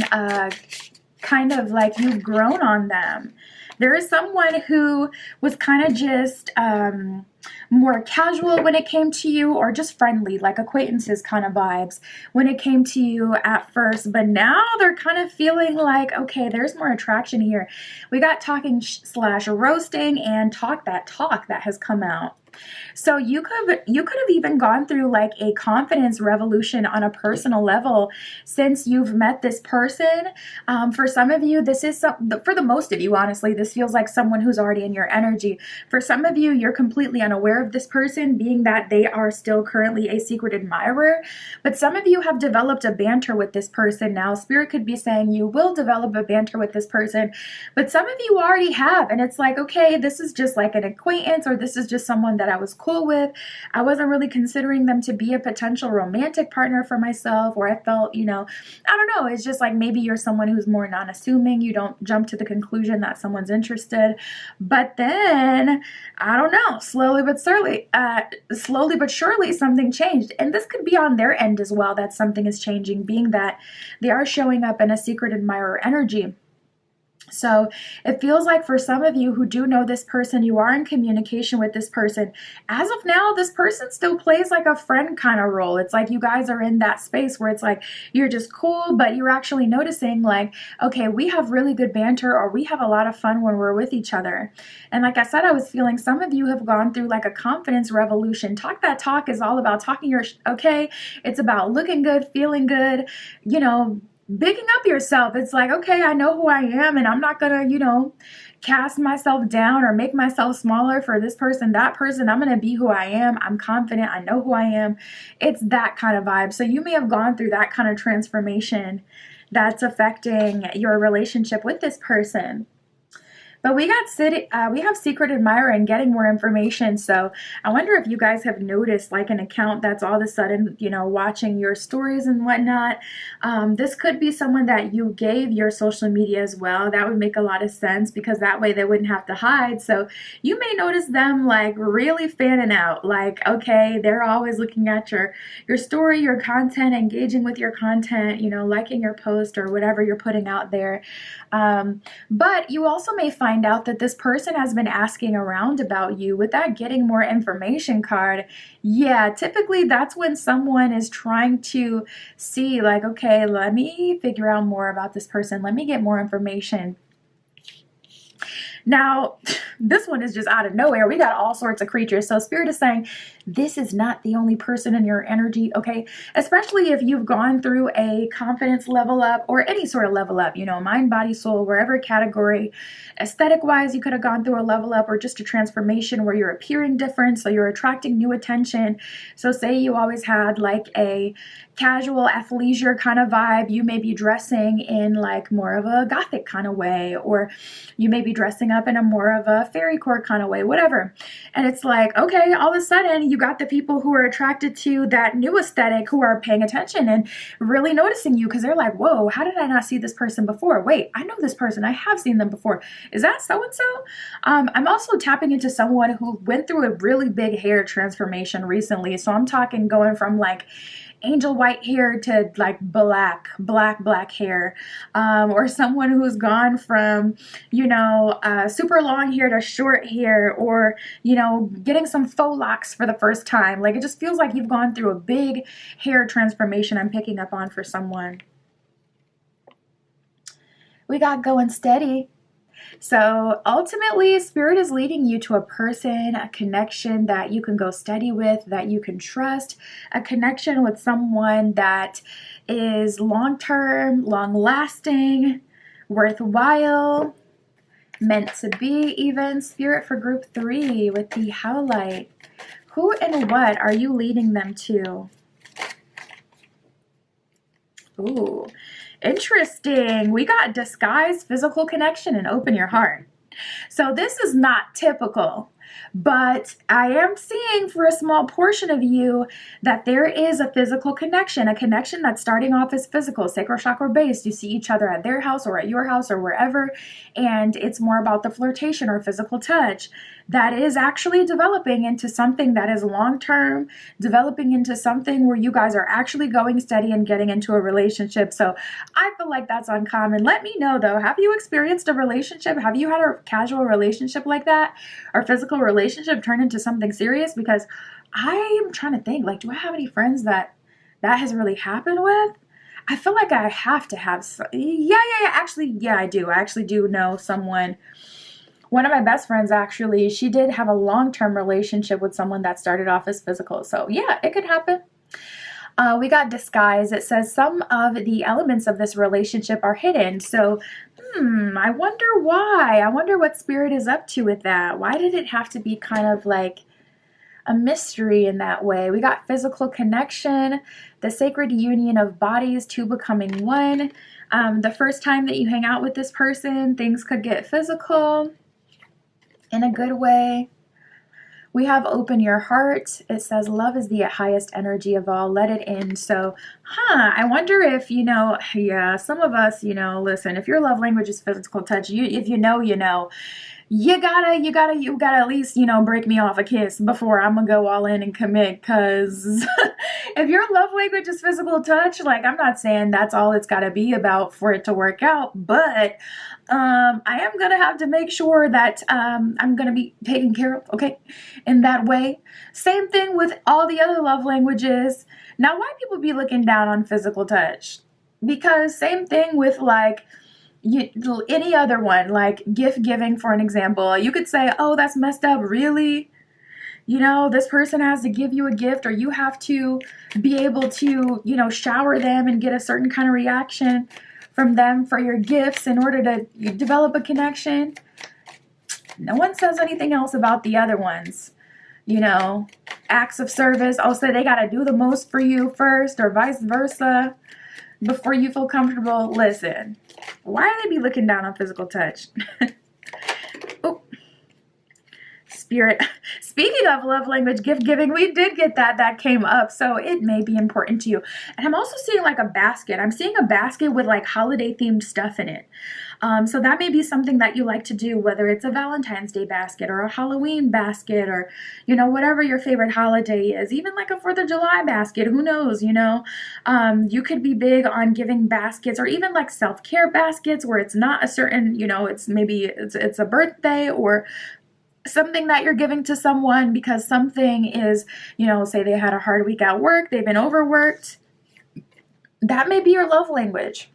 kind of like you've grown on them. There is someone who was kind of just more casual when it came to you, or just friendly, like acquaintances kind of vibes when it came to you at first, but now they're kind of feeling like, okay, there's more attraction here. We got talking / roasting and talk that has come out. So you could have even gone through like a confidence revolution on a personal level since you've met this person. For some of you, this is for the most of you, honestly, this feels like someone who's already in your energy. For some of you, you're completely unaware of this person, being that they are still currently a secret admirer. But some of you have developed a banter with this person now. Spirit could be saying you will develop a banter with this person, but some of you already have. And it's like, okay, this is just like an acquaintance, or this is just someone that I was cool with. I wasn't really considering them to be a potential romantic partner for myself, or I felt, I don't know. It's just like maybe you're someone who's more non-assuming. You don't jump to the conclusion that someone's interested. But then, I don't know, slowly but surely something changed. And this could be on their end as well, that something is changing, being that they are showing up in a secret admirer energy. So it feels like for some of you who do know this person, you are in communication with this person. As of now, this person still plays like a friend kind of role. It's like you guys are in that space where it's like you're just cool, but you're actually noticing like, okay, we have really good banter, or we have a lot of fun when we're with each other. And like I said, I was feeling some of you have gone through like a confidence revolution. Talk That Talk is all about talking okay. It's about looking good, feeling good, bigging up yourself. It's like, okay, I know who I am, and I'm not gonna, cast myself down or make myself smaller for this person, that person. I'm gonna be who I am. I'm confident. I know who I am. It's that kind of vibe. So you may have gone through that kind of transformation that's affecting your relationship with this person. But we have secret admirer and getting more information. So I wonder if you guys have noticed like an account that's all of a sudden, watching your stories and whatnot. This could be someone that you gave your social media as well. That would make a lot of sense, because that way they wouldn't have to hide. So you may notice them like really fanning out. Like, okay, they're always looking at your story, your content, engaging with your content, liking your post or whatever you're putting out there. But you also may find out that this person has been asking around about you. With that getting more information card, yeah, typically that's when someone is trying to see like, okay, let me figure out more about this person. Let me get more information. Now, this one is just out of nowhere. We got all sorts of creatures. So Spirit is saying, this is not the only person in your energy, okay? Especially if you've gone through a confidence level up or any sort of level up, mind, body, soul, wherever category. Aesthetic-wise, you could have gone through a level up or just a transformation where you're appearing different, so you're attracting new attention. So say you always had like a casual athleisure kind of vibe, you may be dressing in like more of a gothic kind of way, or you may be dressing up in a more of a fairycore kind of way, whatever. And it's like, okay, all of a sudden you got the people who are attracted to that new aesthetic who are paying attention and really noticing you, because they're like, whoa, how did I not see this person before? Wait, I know this person. I have seen them before. Is that so-and-so? I'm also tapping into someone who went through a really big hair transformation recently. So I'm talking going from like angel white hair to like black hair, or someone who's gone from, super long hair to short hair, or, getting some faux locks for the first time. Like, it just feels like you've gone through a big hair transformation I'm picking up on for someone. We got going steady. So ultimately, Spirit is leading you to a person, a connection that you can go steady with, that you can trust, a connection with someone that is long-term, long-lasting, worthwhile, meant to be even. Spirit for group 3 with the Howlite. Who and what are you leading them to? Ooh. Interesting. We got disguise, physical connection, and open your heart. So this is not typical, but I am seeing for a small portion of you that there is a physical connection, a connection that's starting off as physical, sacral chakra based. You see each other at their house or at your house or wherever, and it's more about the flirtation or physical touch. That is actually developing into something that is long-term, developing into something where you guys are actually going steady and getting into a relationship. So I feel like that's uncommon. Let me know though, have you experienced a relationship? Have you had a casual relationship like that? Or physical relationship turn into something serious? Because I am trying to think, like, do I have any friends that has really happened with? I feel like I have to have some. Actually, I do. I actually do know someone. One of my best friends, actually, she did have a long-term relationship with someone that started off as physical. So yeah, it could happen. We got disguise. It says some of the elements of this relationship are hidden. So, I wonder why. I wonder what Spirit is up to with that. Why did it have to be kind of like a mystery in that way. We got physical connection, the sacred union of bodies, two becoming one. The first time that you hang out with this person, things could get physical in a good way. We have open your heart. It says love is the highest energy of all. Let it in. So, I wonder if, some of us, listen, if your love language is physical touch, if you know, you gotta at least, break me off a kiss before I'm gonna go all in and commit. Cause if your love language is physical touch, like, I'm not saying that's all it's gotta be about for it to work out, but I am gonna have to make sure that I'm gonna be taken care of, okay, in that way. Same thing with all the other love languages. Now, why people be looking down on physical touch? Because same thing with like any other one, like gift giving, for an example. You could say, oh, that's messed up, really? This person has to give you a gift, or you have to be able to, shower them and get a certain kind of reaction from them for your gifts in order to develop a connection. No one says anything else about the other ones. Acts of service. Oh, so they got to do the most for you first, or vice versa, before you feel comfortable. Listen, why do they be looking down on physical touch? Oh, Spirit. Speaking of love language, gift giving, we did get that came up, so it may be important to you. And I'm also seeing like a basket. I'm seeing a basket with like holiday themed stuff in it. So that may be something that you like to do, whether it's a Valentine's Day basket or a Halloween basket, or, whatever your favorite holiday is, even like a 4th of July basket, who knows, you could be big on giving baskets, or even like self-care baskets where it's not a certain, it's a birthday or something that you're giving to someone because something is, say they had a hard week at work, they've been overworked. That may be your love language.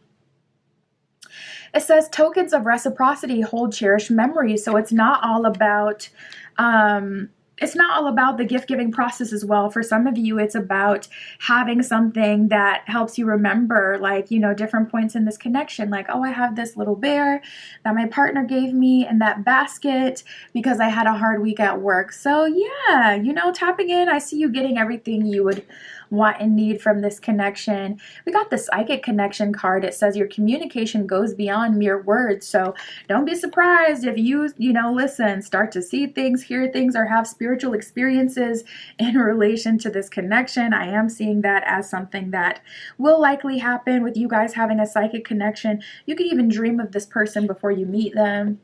It says tokens of reciprocity hold cherished memories. So it's not all about the gift-giving process as well. For some of you, it's about having something that helps you remember, like, different points in this connection. Like, oh, I have this little bear that my partner gave me in that basket because I had a hard week at work. So yeah, tapping in, I see you getting everything you would want and need from this connection. We got the psychic connection card. It says your communication goes beyond mere words. So don't be surprised if you start to see things, hear things, or have spiritual experiences in relation to this connection. I am seeing that as something that will likely happen with you guys having a psychic connection. You could even dream of this person before you meet them.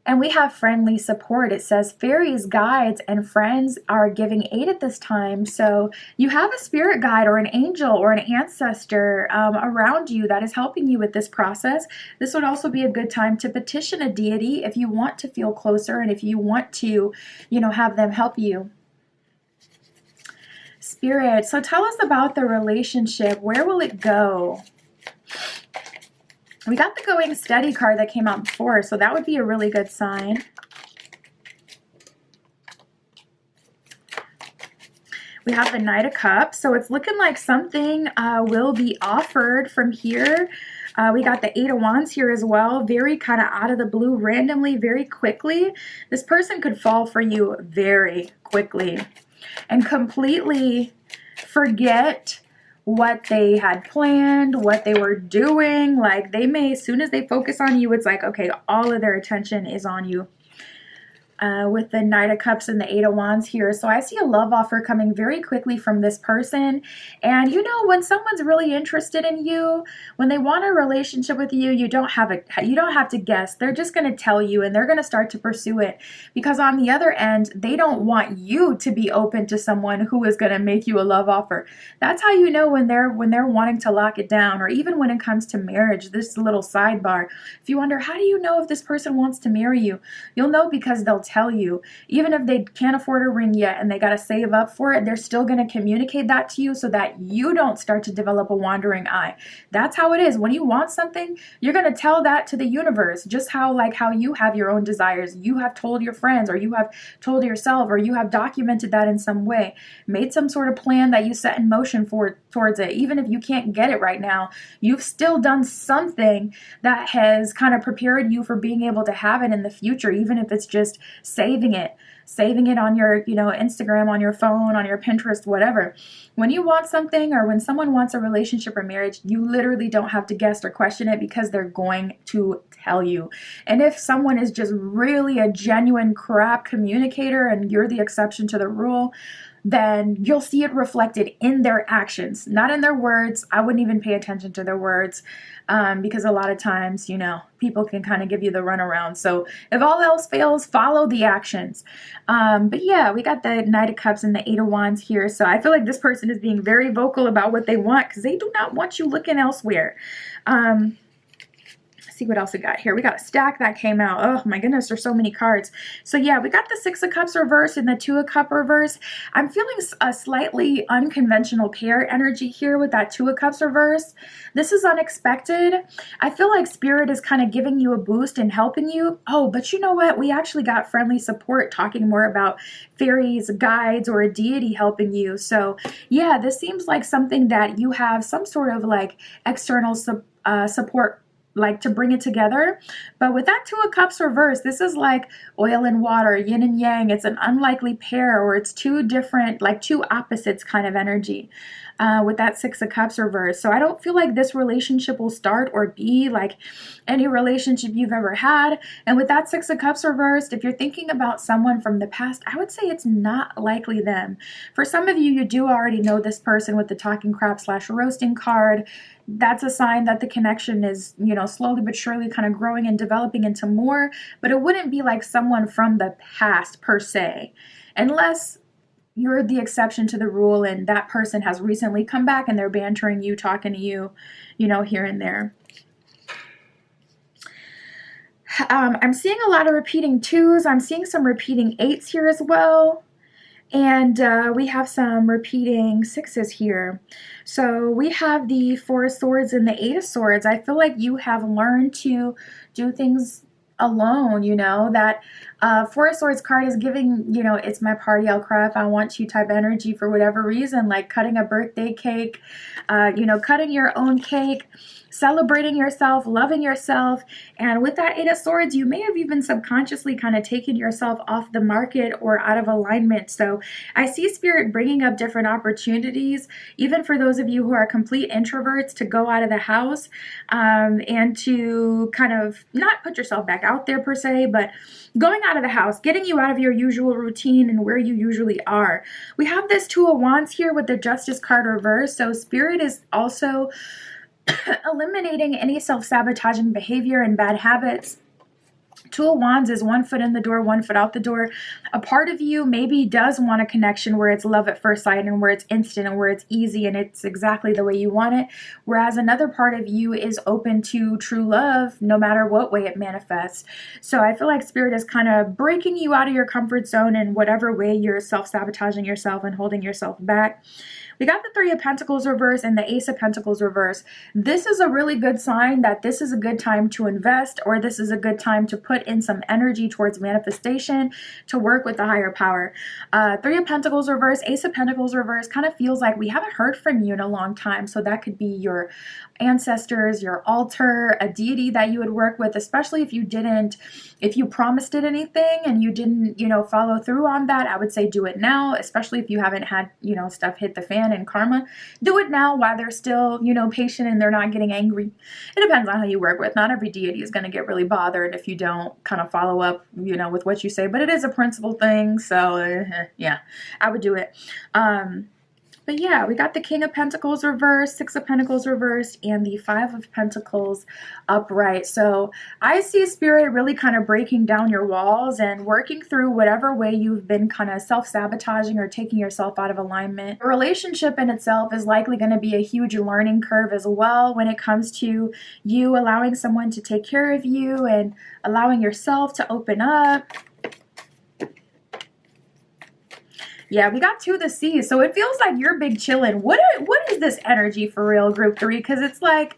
And we have friendly support. It says fairies, guides, and friends are giving aid at this time. So you have a spirit guide or an angel or an ancestor around you that is helping you with this process. This would also be a good time to petition a deity if you want to feel closer and if you want to, have them help you. Spirit, so tell us about the relationship. Where will it go? We got the going steady card that came out before, so that would be a really good sign. We have the Knight of Cups, so it's looking like something will be offered from here. We got the Eight of Wands here as well, very kind of out of the blue, randomly, very quickly. This person could fall for you very quickly and completely forget what they had planned, what they were doing. Like, they may, as soon as they focus on you, it's like, okay, all of their attention is on you. With the Knight of Cups and the Eight of Wands here. So I see a love offer coming very quickly from this person. And when someone's really interested in you, when they want a relationship with you, you don't have to guess. They're just going to tell you, and they're going to start to pursue it. Because on the other end, they don't want you to be open to someone who is going to make you a love offer. That's how you know when they're wanting to lock it down. Or even when it comes to marriage, this little sidebar. If you wonder, how do you know if this person wants to marry you? You'll know because they'll tell you. Even if they can't afford a ring yet and they got to save up for it, they're still going to communicate that to you so that you don't start to develop a wandering eye. That's how it is. When you want something, you're going to tell that to the universe, just how you have your own desires. You have told your friends, or you have told yourself, or you have documented that in some way, made some sort of plan that you set in motion towards it. Even if you can't get it right now, you've still done something that has kind of prepared you for being able to have it in the future, even if it's just saving it. saving it on your, Instagram, on your phone, on your Pinterest, whatever. When you want something, or when someone wants a relationship or marriage, you literally don't have to guess or question it, because they're going to tell you. And if someone is just really a genuine crap communicator and you're the exception to the rule, then you'll see it reflected in their actions, not in their words. I wouldn't even pay attention to their words, because a lot of times, people can kind of give you the runaround. So if all else fails, follow the actions. But yeah, we got the Knight of Cups and the Eight of Wands here. So I feel like this person is being very vocal about what they want, because they do not want you looking elsewhere. See what else we got here. We got a stack that came out. Oh my goodness, there's so many cards. So yeah, we got the Six of Cups reverse and the Two of Cups reverse. I'm feeling a slightly unconventional pair energy here with that Two of Cups reverse. This is unexpected. I feel like Spirit is kind of giving you a boost and helping you. Oh, but you know what? We actually got friendly support talking more about fairies, guides, or a deity helping you. So yeah, this seems like something that you have some sort of like external support, like to bring it together. But with that Two of Cups reverse, this is like oil and water, yin and yang. It's an unlikely pair, or it's two different, like two opposites kind of energy. With that Six of Cups reverse. So I don't feel like this relationship will start or be like any relationship you've ever had. And with that Six of Cups reversed, if you're thinking about someone from the past, I would say it's not likely them. For some of you, you do already know this person with the talking crap / roasting card. That's a sign that the connection is, slowly but surely kind of growing and developing into more, but it wouldn't be like someone from the past per se, unless you're the exception to the rule and that person has recently come back and they're bantering you, talking to you, here and there. I'm seeing a lot of repeating twos. I'm seeing some repeating eights here as well. And we have some repeating sixes here. So we have the Four of Swords and the Eight of Swords. I feel like you have learned to do things alone, that Four of Swords card is giving, it's my party, I'll cry if I want to type energy for whatever reason, like cutting a birthday cake, cutting your own cake, celebrating yourself, loving yourself. And with that Eight of Swords, you may have even subconsciously kind of taken yourself off the market or out of alignment. So I see Spirit bringing up different opportunities, even for those of you who are complete introverts, to go out of the house and to kind of not put yourself back out there per se, but going out of the house, getting you out of your usual routine and where you usually are. We have this Two of Wands here with the Justice card reversed. So Spirit is also eliminating any self-sabotaging behavior and bad habits. Two of Wands is 1 foot in the door, 1 foot out the door. A part of you maybe does want a connection where it's love at first sight and where it's instant and where it's easy and it's exactly the way you want it. Whereas another part of you is open to true love no matter what way it manifests. So I feel like Spirit is kind of breaking you out of your comfort zone in whatever way you're self-sabotaging yourself and holding yourself back. We got the Three of Pentacles reverse and the Ace of Pentacles reverse. This is a really good sign that this is a good time to invest, or this is a good time to put in some energy towards manifestation, to work with the higher power. Three of Pentacles reverse, Ace of Pentacles reverse kind of feels like we haven't heard from you in a long time. So that could be your ancestors, your altar, a deity that you would work with, especially if you promised it anything and you didn't, follow through on that. I would say do it now, especially if you haven't had, stuff hit the fan and karma. Do it now while they're still, patient and they're not getting angry. It depends on who you work with. Not every deity is going to get really bothered if you don't kind of follow up, with what you say, but it is a principle thing. So yeah, I would do it. But yeah, we got the King of Pentacles reversed, Six of Pentacles reversed, and the Five of Pentacles upright. So I see Spirit really kind of breaking down your walls and working through whatever way you've been kind of self-sabotaging or taking yourself out of alignment. The relationship in itself is likely going to be a huge learning curve as well when it comes to you allowing someone to take care of you and allowing yourself to open up. Yeah, we got Two of the Seas, so it feels like you're big chillin'. What is this energy for real, Group 3? Because it's like,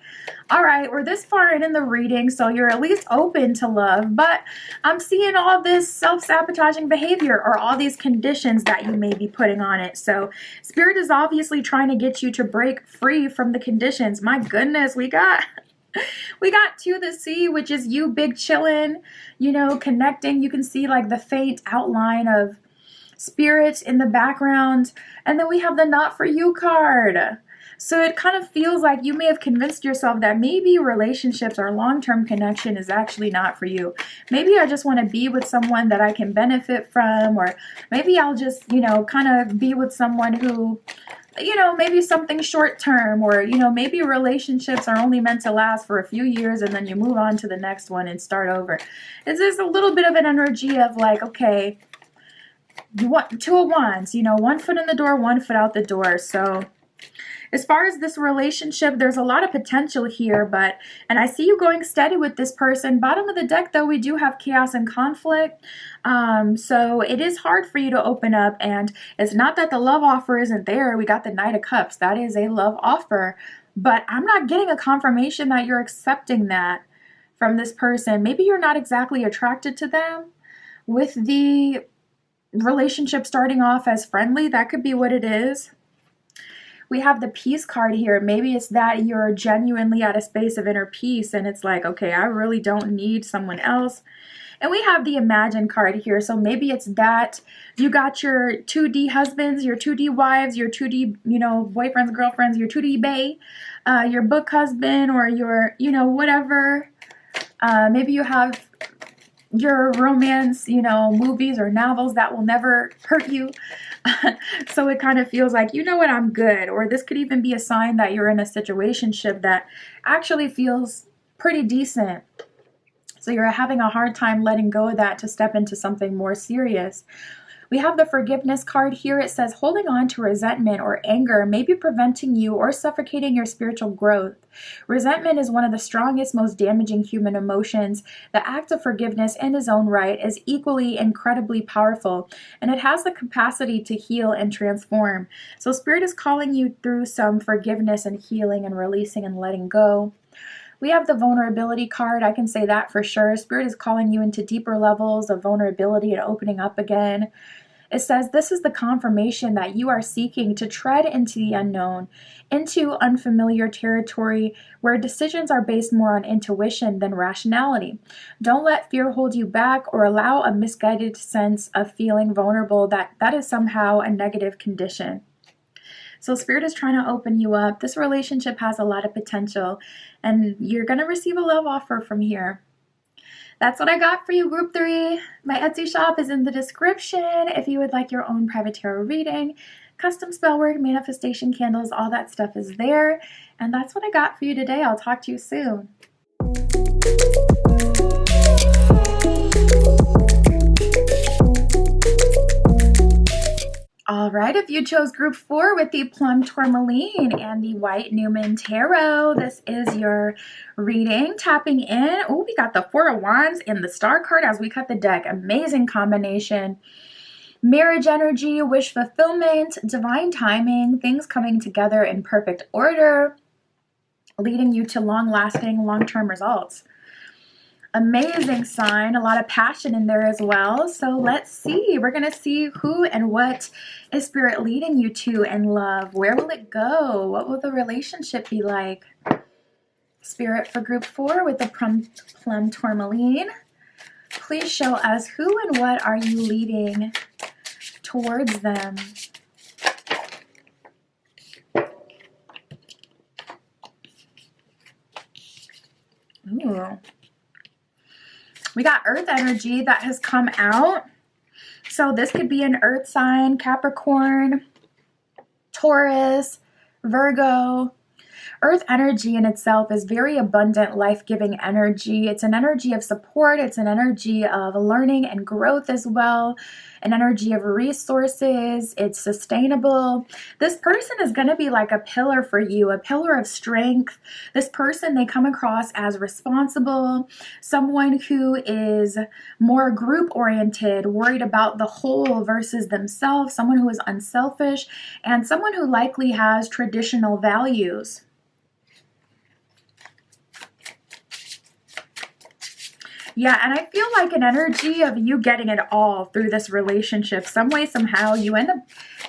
all right, we're this far in the reading, so you're at least open to love, but I'm seeing all this self-sabotaging behavior or all these conditions that you may be putting on it. So Spirit is obviously trying to get you to break free from the conditions. My goodness, we got We got to the sea, which is you big chillin', you know, connecting. You can see like the faint outline of spirits in the background. And then we have the not for you card. So it kind of feels like you may have convinced yourself that maybe relationships or long-term connection is actually not for you. Maybe I just want to be with someone that I can benefit from, or maybe I'll just, you know, kind of be with someone who, you know, maybe something short term, or, you know, maybe relationships are only meant to last for a few years and then you move on to the next one and start over. It's just a little bit of an energy of like, okay, you want 2 of Wands, you know, 1 foot in the door, 1 foot out the door. So as far as this relationship, there's a lot of potential here, and I see you going steady with this person. Bottom of the deck, though, we do have chaos and conflict. So it is hard for you to open up, and it's not that the love offer isn't there. We got the Knight of Cups. That is a love offer, but I'm not getting a confirmation that you're accepting that from this person. Maybe you're not exactly attracted to them. With the relationship starting off as friendly, that could be what it is. We have the peace card here. Maybe it's that you're genuinely at a space of inner peace and it's like, okay, I really don't need someone else. And we have the Imagine card here. So maybe it's that you got your 2D husbands, your 2D wives, your 2D, you know, boyfriends, girlfriends, your 2D bae, your book husband, or your, you know, whatever. Maybe you have your romance, you know, movies or novels that will never hurt you. So it kind of feels like, you know what, I'm good. Or this could even be a sign that you're in a situationship that actually feels pretty decent. So you're having a hard time letting go of that to step into something more serious. We have the forgiveness card here. It says holding on to resentment or anger may be preventing you or suffocating your spiritual growth. Resentment is one of the strongest, most damaging human emotions. The act of forgiveness in its own right is equally incredibly powerful, and it has the capacity to heal and transform. So Spirit is calling you through some forgiveness and healing and releasing and letting go. We have the vulnerability card. I can say that for sure. Spirit is calling you into deeper levels of vulnerability and opening up again. It says this is the confirmation that you are seeking to tread into the unknown, into unfamiliar territory where decisions are based more on intuition than rationality. Don't let fear hold you back or allow a misguided sense of feeling vulnerable that is somehow a negative condition. So Spirit is trying to open you up. This relationship has a lot of potential, and you're going to receive a love offer from here. That's what I got for you, Group 3. My Etsy shop is in the description if you would like your own private tarot reading. Custom spell work, manifestation candles, all that stuff is there. And that's what I got for you today. I'll talk to you soon. All right, if you chose Group 4 with the Plum Tourmaline and the White Newman Tarot, this is your reading. Tapping in, oh, we got the 4 of Wands and the Star card as we cut the deck. Amazing combination. Marriage energy, wish fulfillment, divine timing, things coming together in perfect order, leading you to long-lasting, long-term results. Amazing sign, a lot of passion in there as well. So let's see, we're going to see who and what is Spirit leading you to in love. Where will it go? What will the relationship be like? Spirit for Group 4 with the Plum Tourmaline. Please show us who and what are you leading towards them. Ooh. We got earth energy that has come out. So this could be an earth sign, Capricorn, Taurus, Virgo. Earth energy in itself is very abundant, life-giving energy. It's an energy of support. It's an energy of learning and growth as well. An energy of resources. It's sustainable. This person is going to be like a pillar for you, a pillar of strength. This person, they come across as responsible, someone who is more group-oriented, worried about the whole versus themselves, someone who is unselfish, and someone who likely has traditional values. Yeah, and I feel like an energy of you getting it all through this relationship. Some way, somehow, you end up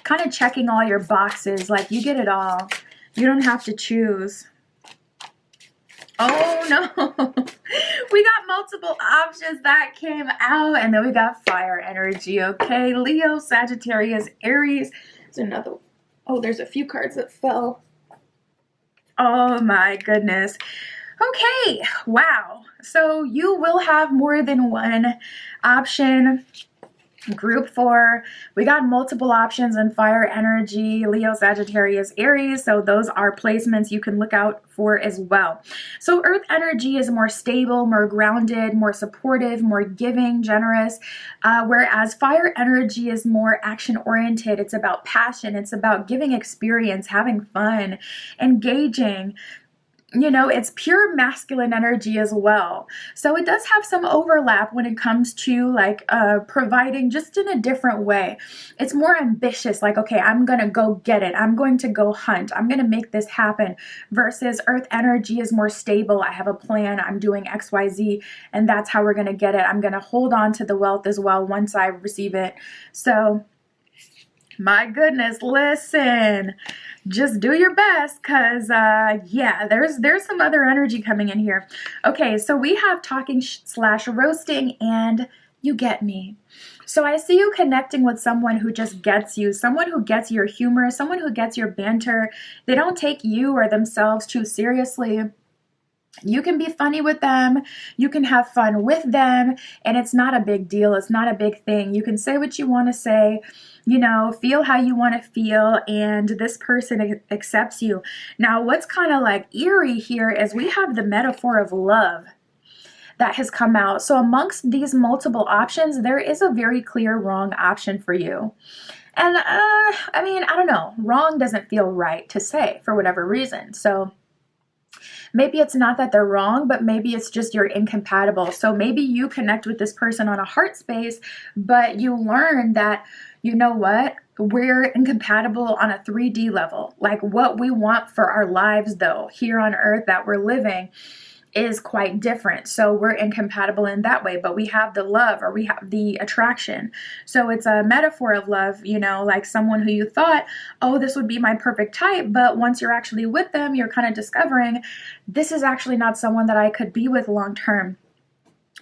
kind of checking all your boxes. Like, you get it all. You don't have to choose. Oh no. We got multiple options that came out, and then we got fire energy. Okay, Leo, Sagittarius, Aries. There's another. Oh, there's a few cards that fell. Oh my goodness. Okay, wow. So you will have more than one option. Group 4, we got multiple options in fire energy, Leo, Sagittarius, Aries. So those are placements you can look out for as well. So earth energy is more stable, more grounded, more supportive, more giving, generous. Whereas fire energy is more action oriented. It's about passion. It's about giving experience, having fun, engaging. You know, it's pure masculine energy as well. So it does have some overlap when it comes to like providing, just in a different way. It's more ambitious, like, okay, I'm going to go get it. I'm going to go hunt. I'm going to make this happen. Versus earth energy is more stable. I have a plan. I'm doing XYZ, and that's how we're going to get it. I'm going to hold on to the wealth as well once I receive it. So my goodness, listen, just do your best, because yeah, there's some other energy coming in here. Okay, so we have talking / roasting, and you get me. So I see you connecting with someone who just gets you, someone who gets your humor, someone who gets your banter. They don't take you or themselves too seriously. You can be funny with them, you can have fun with them, and it's not a big deal. It's not a big thing. You can say what you want to say, you know, feel how you want to feel, and this person accepts you. Now, what's kind of like eerie here is we have the metaphor of love that has come out. So amongst these multiple options, there is a very clear wrong option for you. And I mean, I don't know, wrong doesn't feel right to say for whatever reason. So maybe it's not that they're wrong, but maybe it's just you're incompatible. So maybe you connect with this person on a heart space, but you learn that, you know what, we're incompatible on a 3D level. Like what we want for our lives, though, here on earth that we're living is quite different. So we're incompatible in that way, but we have the love, or we have the attraction. So it's a metaphor of love, you know, like someone who you thought, oh, this would be my perfect type. But once you're actually with them, you're kind of discovering this is actually not someone that I could be with long term.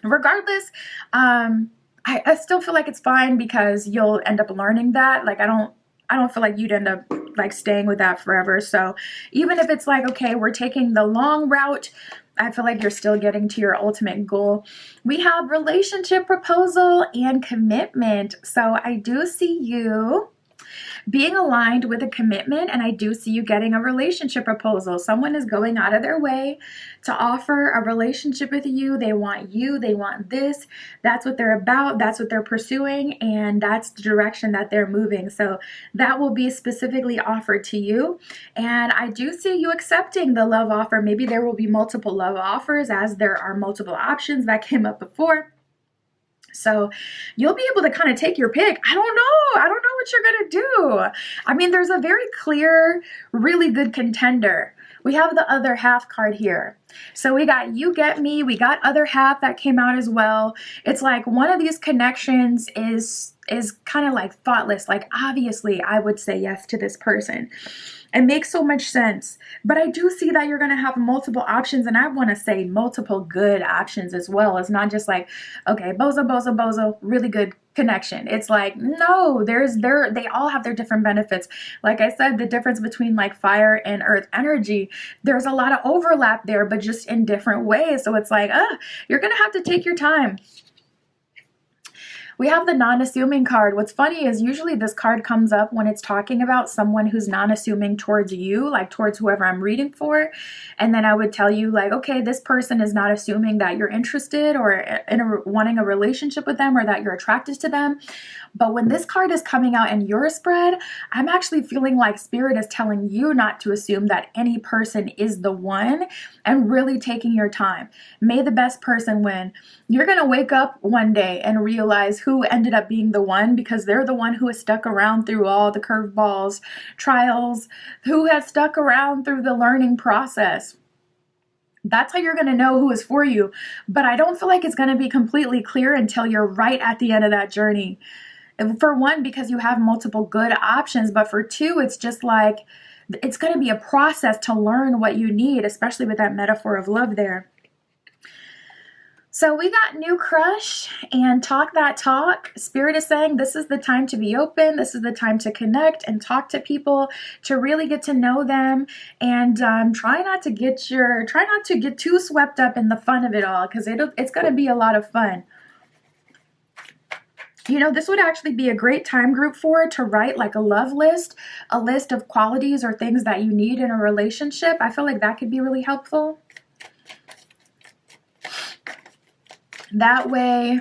Regardless, I still feel like it's fine, because you'll end up learning that. Like, I don't feel like you'd end up like staying with that forever. So even if it's like, okay, we're taking the long route, I feel like you're still getting to your ultimate goal. We have relationship proposal and commitment. So I do see you being aligned with a commitment, and I do see you getting a relationship proposal. Someone is going out of their way to offer a relationship with you. They want this. That's what they're about. That's what they're pursuing, and that's the direction that they're moving. So that will be specifically offered to you. And I do see you accepting the love offer. Maybe there will be multiple love offers, as there are multiple options that came up before. So you'll be able to kind of take your pick. I don't know what you're going to do. I mean, there's a very clear, really good contender. We have the other half card here. So we got you get me. We got other half that came out as well. It's like one of these connections is kind of like thoughtless. Like, obviously, I would say yes to this person. It makes so much sense. But I do see that you're going to have multiple options, and I want to say multiple good options as well. It's not just like, okay, bozo, really good connection. It's like, no, they all have their different benefits. Like I said, the difference between like fire and earth energy, there's a lot of overlap there, but just in different ways. So it's like, you're going to have to take your time. We have the non-assuming card. What's funny is usually this card comes up when it's talking about someone who's non-assuming towards you, like towards whoever I'm reading for. And then I would tell you like, okay, this person is not assuming that you're interested or wanting a relationship with them, or that you're attracted to them. But when this card is coming out in your spread, I'm actually feeling like Spirit is telling you not to assume that any person is the one, and really taking your time. May the best person win. You're going to wake up one day and realize who ended up being the one, because they're the one who has stuck around through all the curveballs, trials, who has stuck around through the learning process. That's how you're going to know who is for you. But I don't feel like it's going to be completely clear until you're right at the end of that journey. For one, because you have multiple good options, but for two, it's just like it's going to be a process to learn what you need, especially with that metaphor of love there. So we got new crush and talk that talk. Spirit is saying this is the time to be open. This is the time to connect and talk to people, to really get to know them, and try not to get too swept up in the fun of it all, because it's going to be a lot of fun. You know, this would actually be a great time group to write like a love list, a list of qualities or things that you need in a relationship. I feel like that could be really helpful. That way,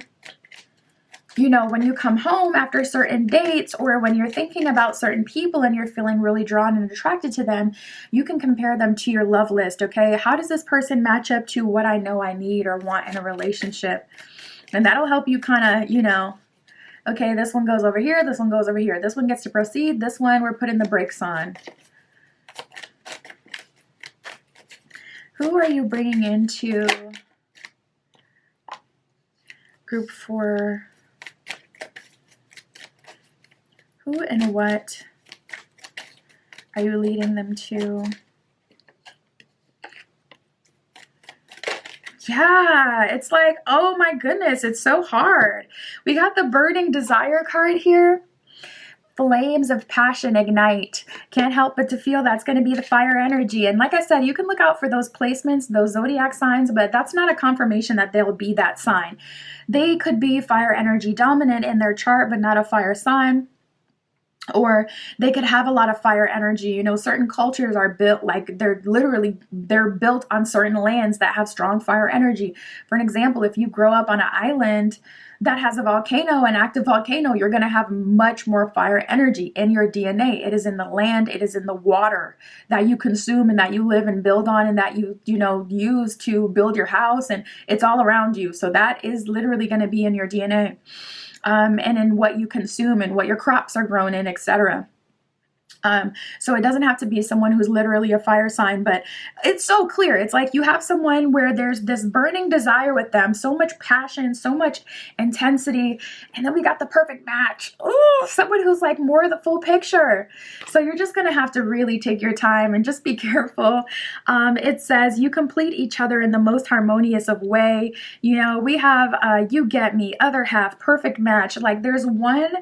you know, when you come home after certain dates, or when you're thinking about certain people and you're feeling really drawn and attracted to them, you can compare them to your love list, okay? How does this person match up to what I know I need or want in a relationship? And that'll help you kind of, you know, okay, this one goes over here, this one goes over here. This one gets to proceed, this one we're putting the brakes on. Who are you bringing into Group 4? Who and what are you leading them to? Yeah, it's like, oh my goodness, it's so hard. We got the burning desire card here. Flames of passion ignite. Can't help but to feel that's going to be the fire energy. And like I said, you can look out for those placements, those zodiac signs, but that's not a confirmation that they'll be that sign. They could be fire energy dominant in their chart, but not a fire sign. Or they could have a lot of fire energy. You know, certain cultures are built like they're built on certain lands that have strong fire energy. For an example, if you grow up on an island that has a volcano, an active volcano, you're going to have much more fire energy in your DNA. It is in the land, it is in the water that you consume and that you live and build on, and that you use to build your house, and it's all around you. So that is literally going to be in your DNA. And in what you consume and what your crops are grown in, etc. So it doesn't have to be someone who's literally a fire sign, but it's so clear. It's like you have someone where there's this burning desire with them, so much passion, so much intensity, and then we got the perfect match. Oh, someone who's like more the full picture. So you're just going to have to really take your time and just be careful. It says you complete each other in the most harmonious of way. You know, we have you get me, other half, perfect match. Like there's one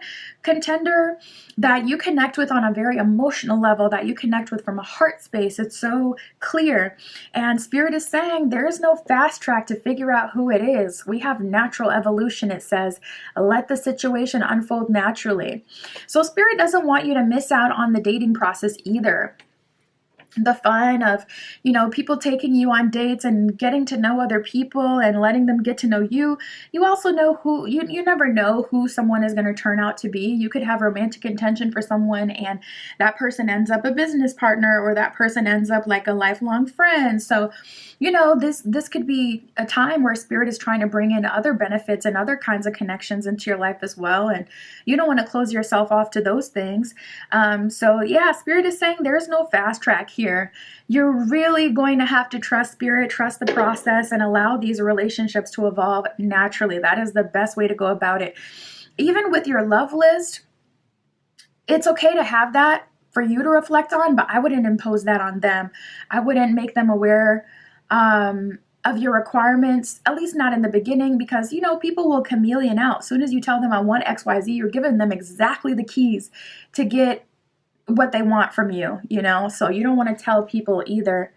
contender that you connect with on a very emotional level, that you connect with from a heart space. It's so clear. And Spirit is saying there is no fast track to figure out who it is. We have natural evolution, it says. Let the situation unfold naturally. So Spirit doesn't want you to miss out on the dating process either. The fun of, you know, people taking you on dates and getting to know other people and letting them get to know you. You also know who, you never know who someone is going to turn out to be. You could have romantic intention for someone and that person ends up a business partner, or that person ends up like a lifelong friend. So, you know, this could be a time where Spirit is trying to bring in other benefits and other kinds of connections into your life as well. And you don't want to close yourself off to those things. So yeah, Spirit is saying there's no fast track here. You're really going to have to trust Spirit, trust the process, and allow these relationships to evolve naturally. That is the best way to go about it. Even with your love list, it's okay to have that for you to reflect on, but I wouldn't impose that on them. I wouldn't make them aware of your requirements, at least not in the beginning, because, you know, people will chameleon out. As soon as you tell them I want XYZ, you're giving them exactly the keys to get what they want from you, you know? So you don't want to tell people either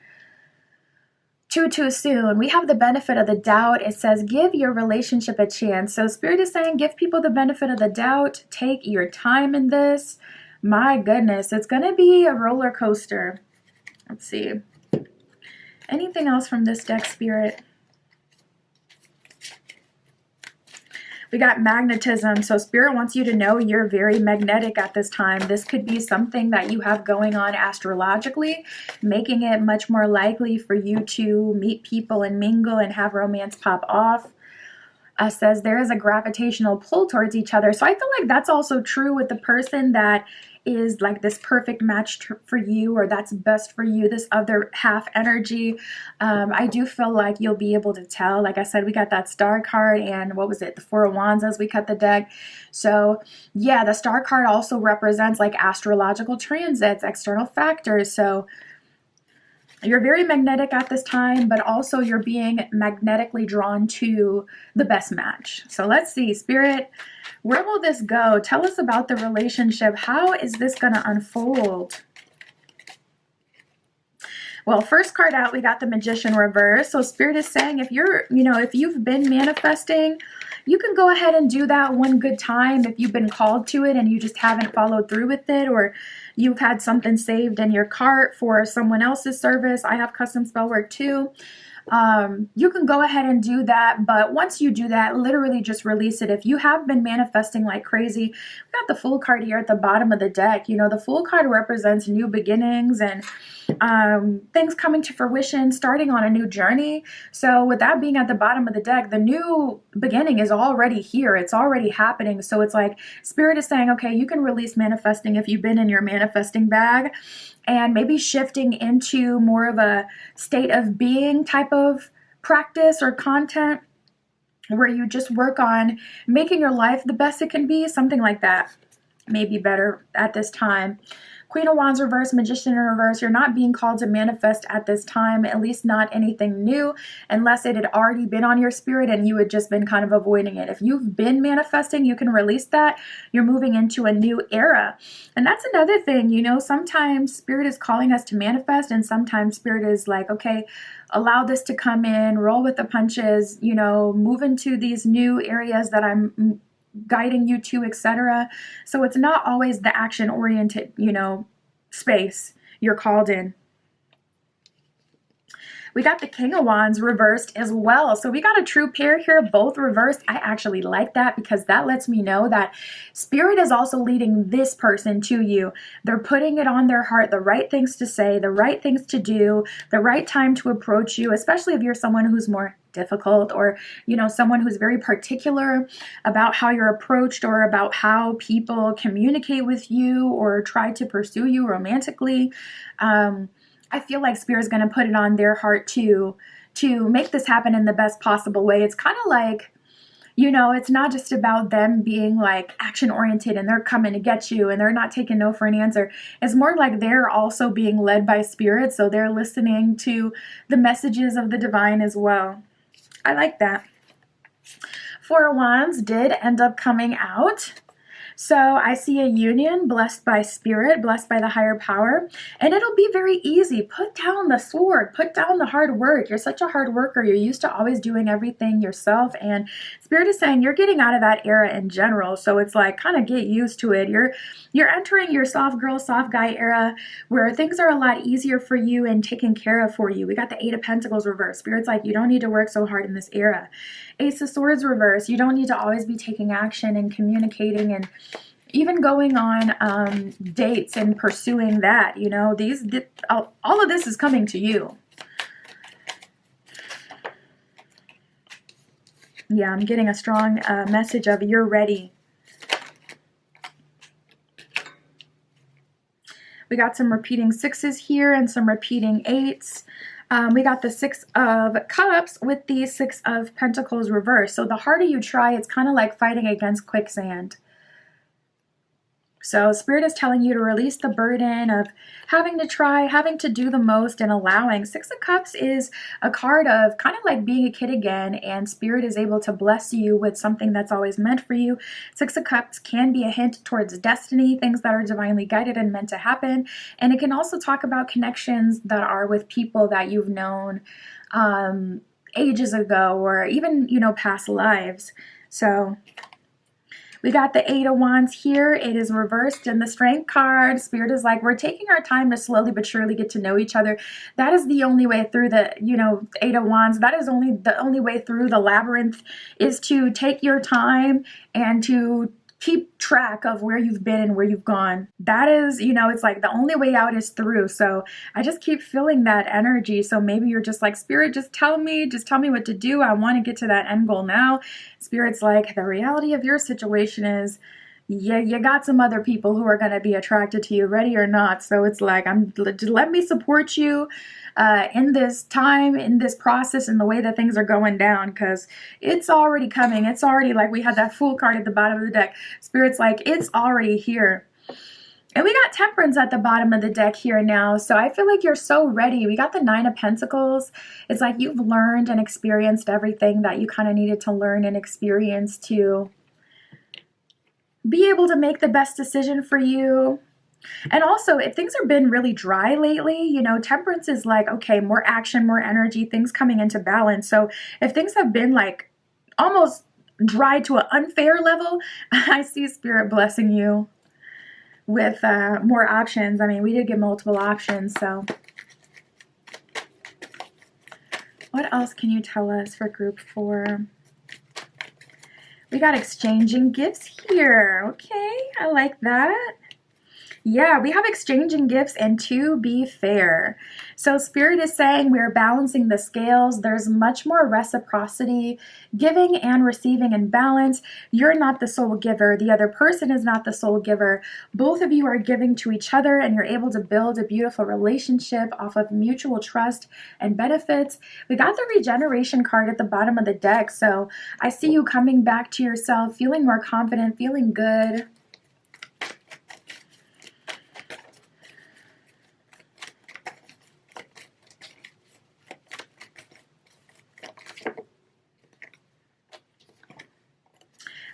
too soon. We have the benefit of the doubt. It says give your relationship a chance. So Spirit is saying give people the benefit of the doubt. Take your time in this. My goodness, it's going to be a roller coaster. Let's see. Anything else from this deck, Spirit? We got magnetism. So Spirit wants you to know you're very magnetic at this time. This could be something that you have going on astrologically, making it much more likely for you to meet people and mingle and have romance pop off. says there is a gravitational pull towards each other. So I feel like that's also true with the person that is like this perfect match for you, or that's best for you, this other half energy. I do feel like you'll be able to tell. Like I said, we got that star card, and what was it, the Four of Wands as we cut the deck. So yeah, the star card also represents like astrological transits, external factors. So you're very magnetic at this time, but also you're being magnetically drawn to the best match. So let's see, Spirit, where will this go? Tell us about the relationship. How is this going to unfold? Well, first card out, we got the Magician reverse. So Spirit is saying if you're, if you've been manifesting, you can go ahead and do that one good time if you've been called to it and you just haven't followed through with it, or you've had something saved in your cart for someone else's service. I have custom spell work too. You can go ahead and do that, but once you do that, literally just release it. If you have been manifesting like crazy, we got the Fool card here at the bottom of the deck. The Fool card represents new beginnings and things coming to fruition, starting on a new journey. So with that being at the bottom of the deck, the new beginning is already here. It's already happening. So it's like Spirit is saying, okay, you can release manifesting if you've been in your manifesting bag, and maybe shifting into more of a state of being type of practice or content where you just work on making your life the best it can be. Something like that may be better at this time. Queen of Wands reverse, Magician in reverse. You're not being called to manifest at this time, at least not anything new, unless it had already been on your spirit and you had just been kind of avoiding it. If you've been manifesting, you can release that. You're moving into a new era. And that's another thing, sometimes Spirit is calling us to manifest, and sometimes Spirit is like, okay, allow this to come in, roll with the punches, move into these new areas that I'm guiding you to, etc. So it's not always the action oriented, space you're called in. We got the King of Wands reversed as well. So we got a true pair here, both reversed. I actually like that because that lets me know that Spirit is also leading this person to you. They're putting it on their heart, the right things to say, the right things to do, the right time to approach you, especially if you're someone who's more difficult, or someone who's very particular about how you're approached, or about how people communicate with you or try to pursue you romantically. I feel like Spirit is going to put it on their heart to make this happen in the best possible way. It's kind of like, it's not just about them being like action oriented and they're coming to get you and they're not taking no for an answer. It's more like they're also being led by Spirit, so they're listening to the messages of the divine as well. I like that. Four of Wands did end up coming out. So I see a union, blessed by Spirit, blessed by the higher power, and it'll be very easy. Put down the sword, put down the hard work. You're such a hard worker. You're used to always doing everything yourself, and Spirit is saying you're getting out of that era in general. So it's like, kind of get used to it. You're entering your soft girl, soft guy era where things are a lot easier for you and taken care of for you. We got the Eight of Pentacles reversed. Spirit's like, you don't need to work so hard in this era. Ace of Swords reversed. You don't need to always be taking action and communicating and even going on dates and pursuing that. All of this is coming to you. Yeah, I'm getting a strong message of you're ready. We got some repeating sixes here and some repeating eights. We got the Six of Cups with the Six of Pentacles reversed. So the harder you try, it's kind of like fighting against quicksand. So Spirit is telling you to release the burden of having to try, having to do the most, and allowing. Six of Cups is a card of kind of like being a kid again, and Spirit is able to bless you with something that's always meant for you. Six of Cups can be a hint towards destiny, things that are divinely guided and meant to happen. And it can also talk about connections that are with people that you've known ages ago, or even, past lives. So we got the Eight of Wands here. It is reversed in the Strength card. Spirit is like, we're taking our time to slowly but surely get to know each other. That is the only way through the, Eight of Wands. That is the only way through the labyrinth, is to take your time and to keep track of where you've been and where you've gone. That is, you know, it's like the only way out is through. So I just keep feeling that energy. So maybe you're just like, Spirit, just tell me what to do. I want to get to that end goal now. Spirit's like, the reality of your situation is, yeah, you got some other people who are going to be attracted to you, ready or not. So it's like, just let me support you in this time, in this process, in the way that things are going down, because it's already coming. It's already, like, we had that Fool card at the bottom of the deck. Spirit's like, it's already here. And we got Temperance at the bottom of the deck here now. So I feel like you're so ready. We got the Nine of Pentacles. It's like you've learned and experienced everything that you kind of needed to learn and experience to be able to make the best decision for you. And also, if things have been really dry lately, you know, Temperance is like, okay, more action, more energy, things coming into balance. So if things have been like almost dry to an unfair level, I see Spirit blessing you with more options. I mean, we did get multiple options, so. What else can you tell us for group 4? We got exchanging gifts here. Okay, I like that. Yeah, we have exchanging gifts and to be fair. So Spirit is saying we're balancing the scales. There's much more reciprocity, giving and receiving in balance. You're not the sole giver. The other person is not the sole giver. Both of you are giving to each other, and you're able to build a beautiful relationship off of mutual trust and benefits. We got the regeneration card at the bottom of the deck. So I see you coming back to yourself, feeling more confident, feeling good.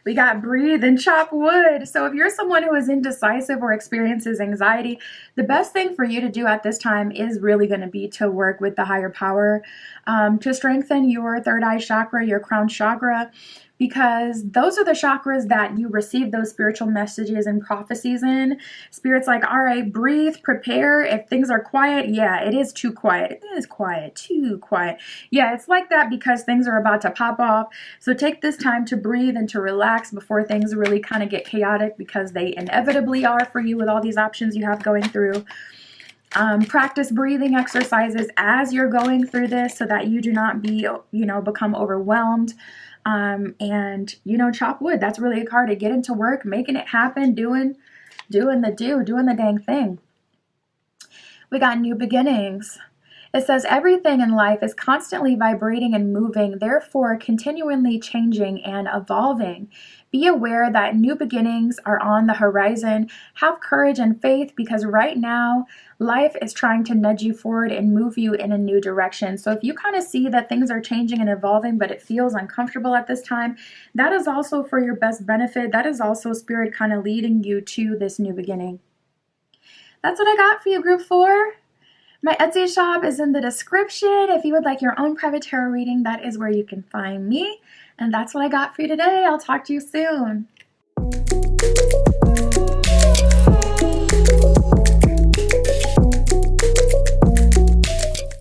We got breathe and chop wood. So if you're someone who is indecisive or experiences anxiety, the best thing for you to do at this time is really going to be to work with the higher power to strengthen your third eye chakra, your crown chakra, because those are the chakras that you receive those spiritual messages and prophecies in. Spirit's like, all right, breathe, prepare. If things are quiet, yeah, it is too quiet. It is quiet, too quiet. Yeah, it's like that because things are about to pop off. So take this time to breathe and to relax before things really kind of get chaotic, because they inevitably are for you with all these options you have going through. Practice breathing exercises as you're going through this so that you do not become overwhelmed. And, chop wood. That's really a card to get into work, making it happen, doing the dang thing. We got new beginnings. It says everything in life is constantly vibrating and moving, therefore continually changing and evolving. Be aware that new beginnings are on the horizon. Have courage and faith, because right now life is trying to nudge you forward and move you in a new direction. So if you kind of see that things are changing and evolving, but it feels uncomfortable at this time, that is also for your best benefit. That is also Spirit kind of leading you to this new beginning. That's what I got for you, group 4. My Etsy shop is in the description. If you would like your own private tarot reading, that is where you can find me. And that's what I got for you today. I'll talk to you soon.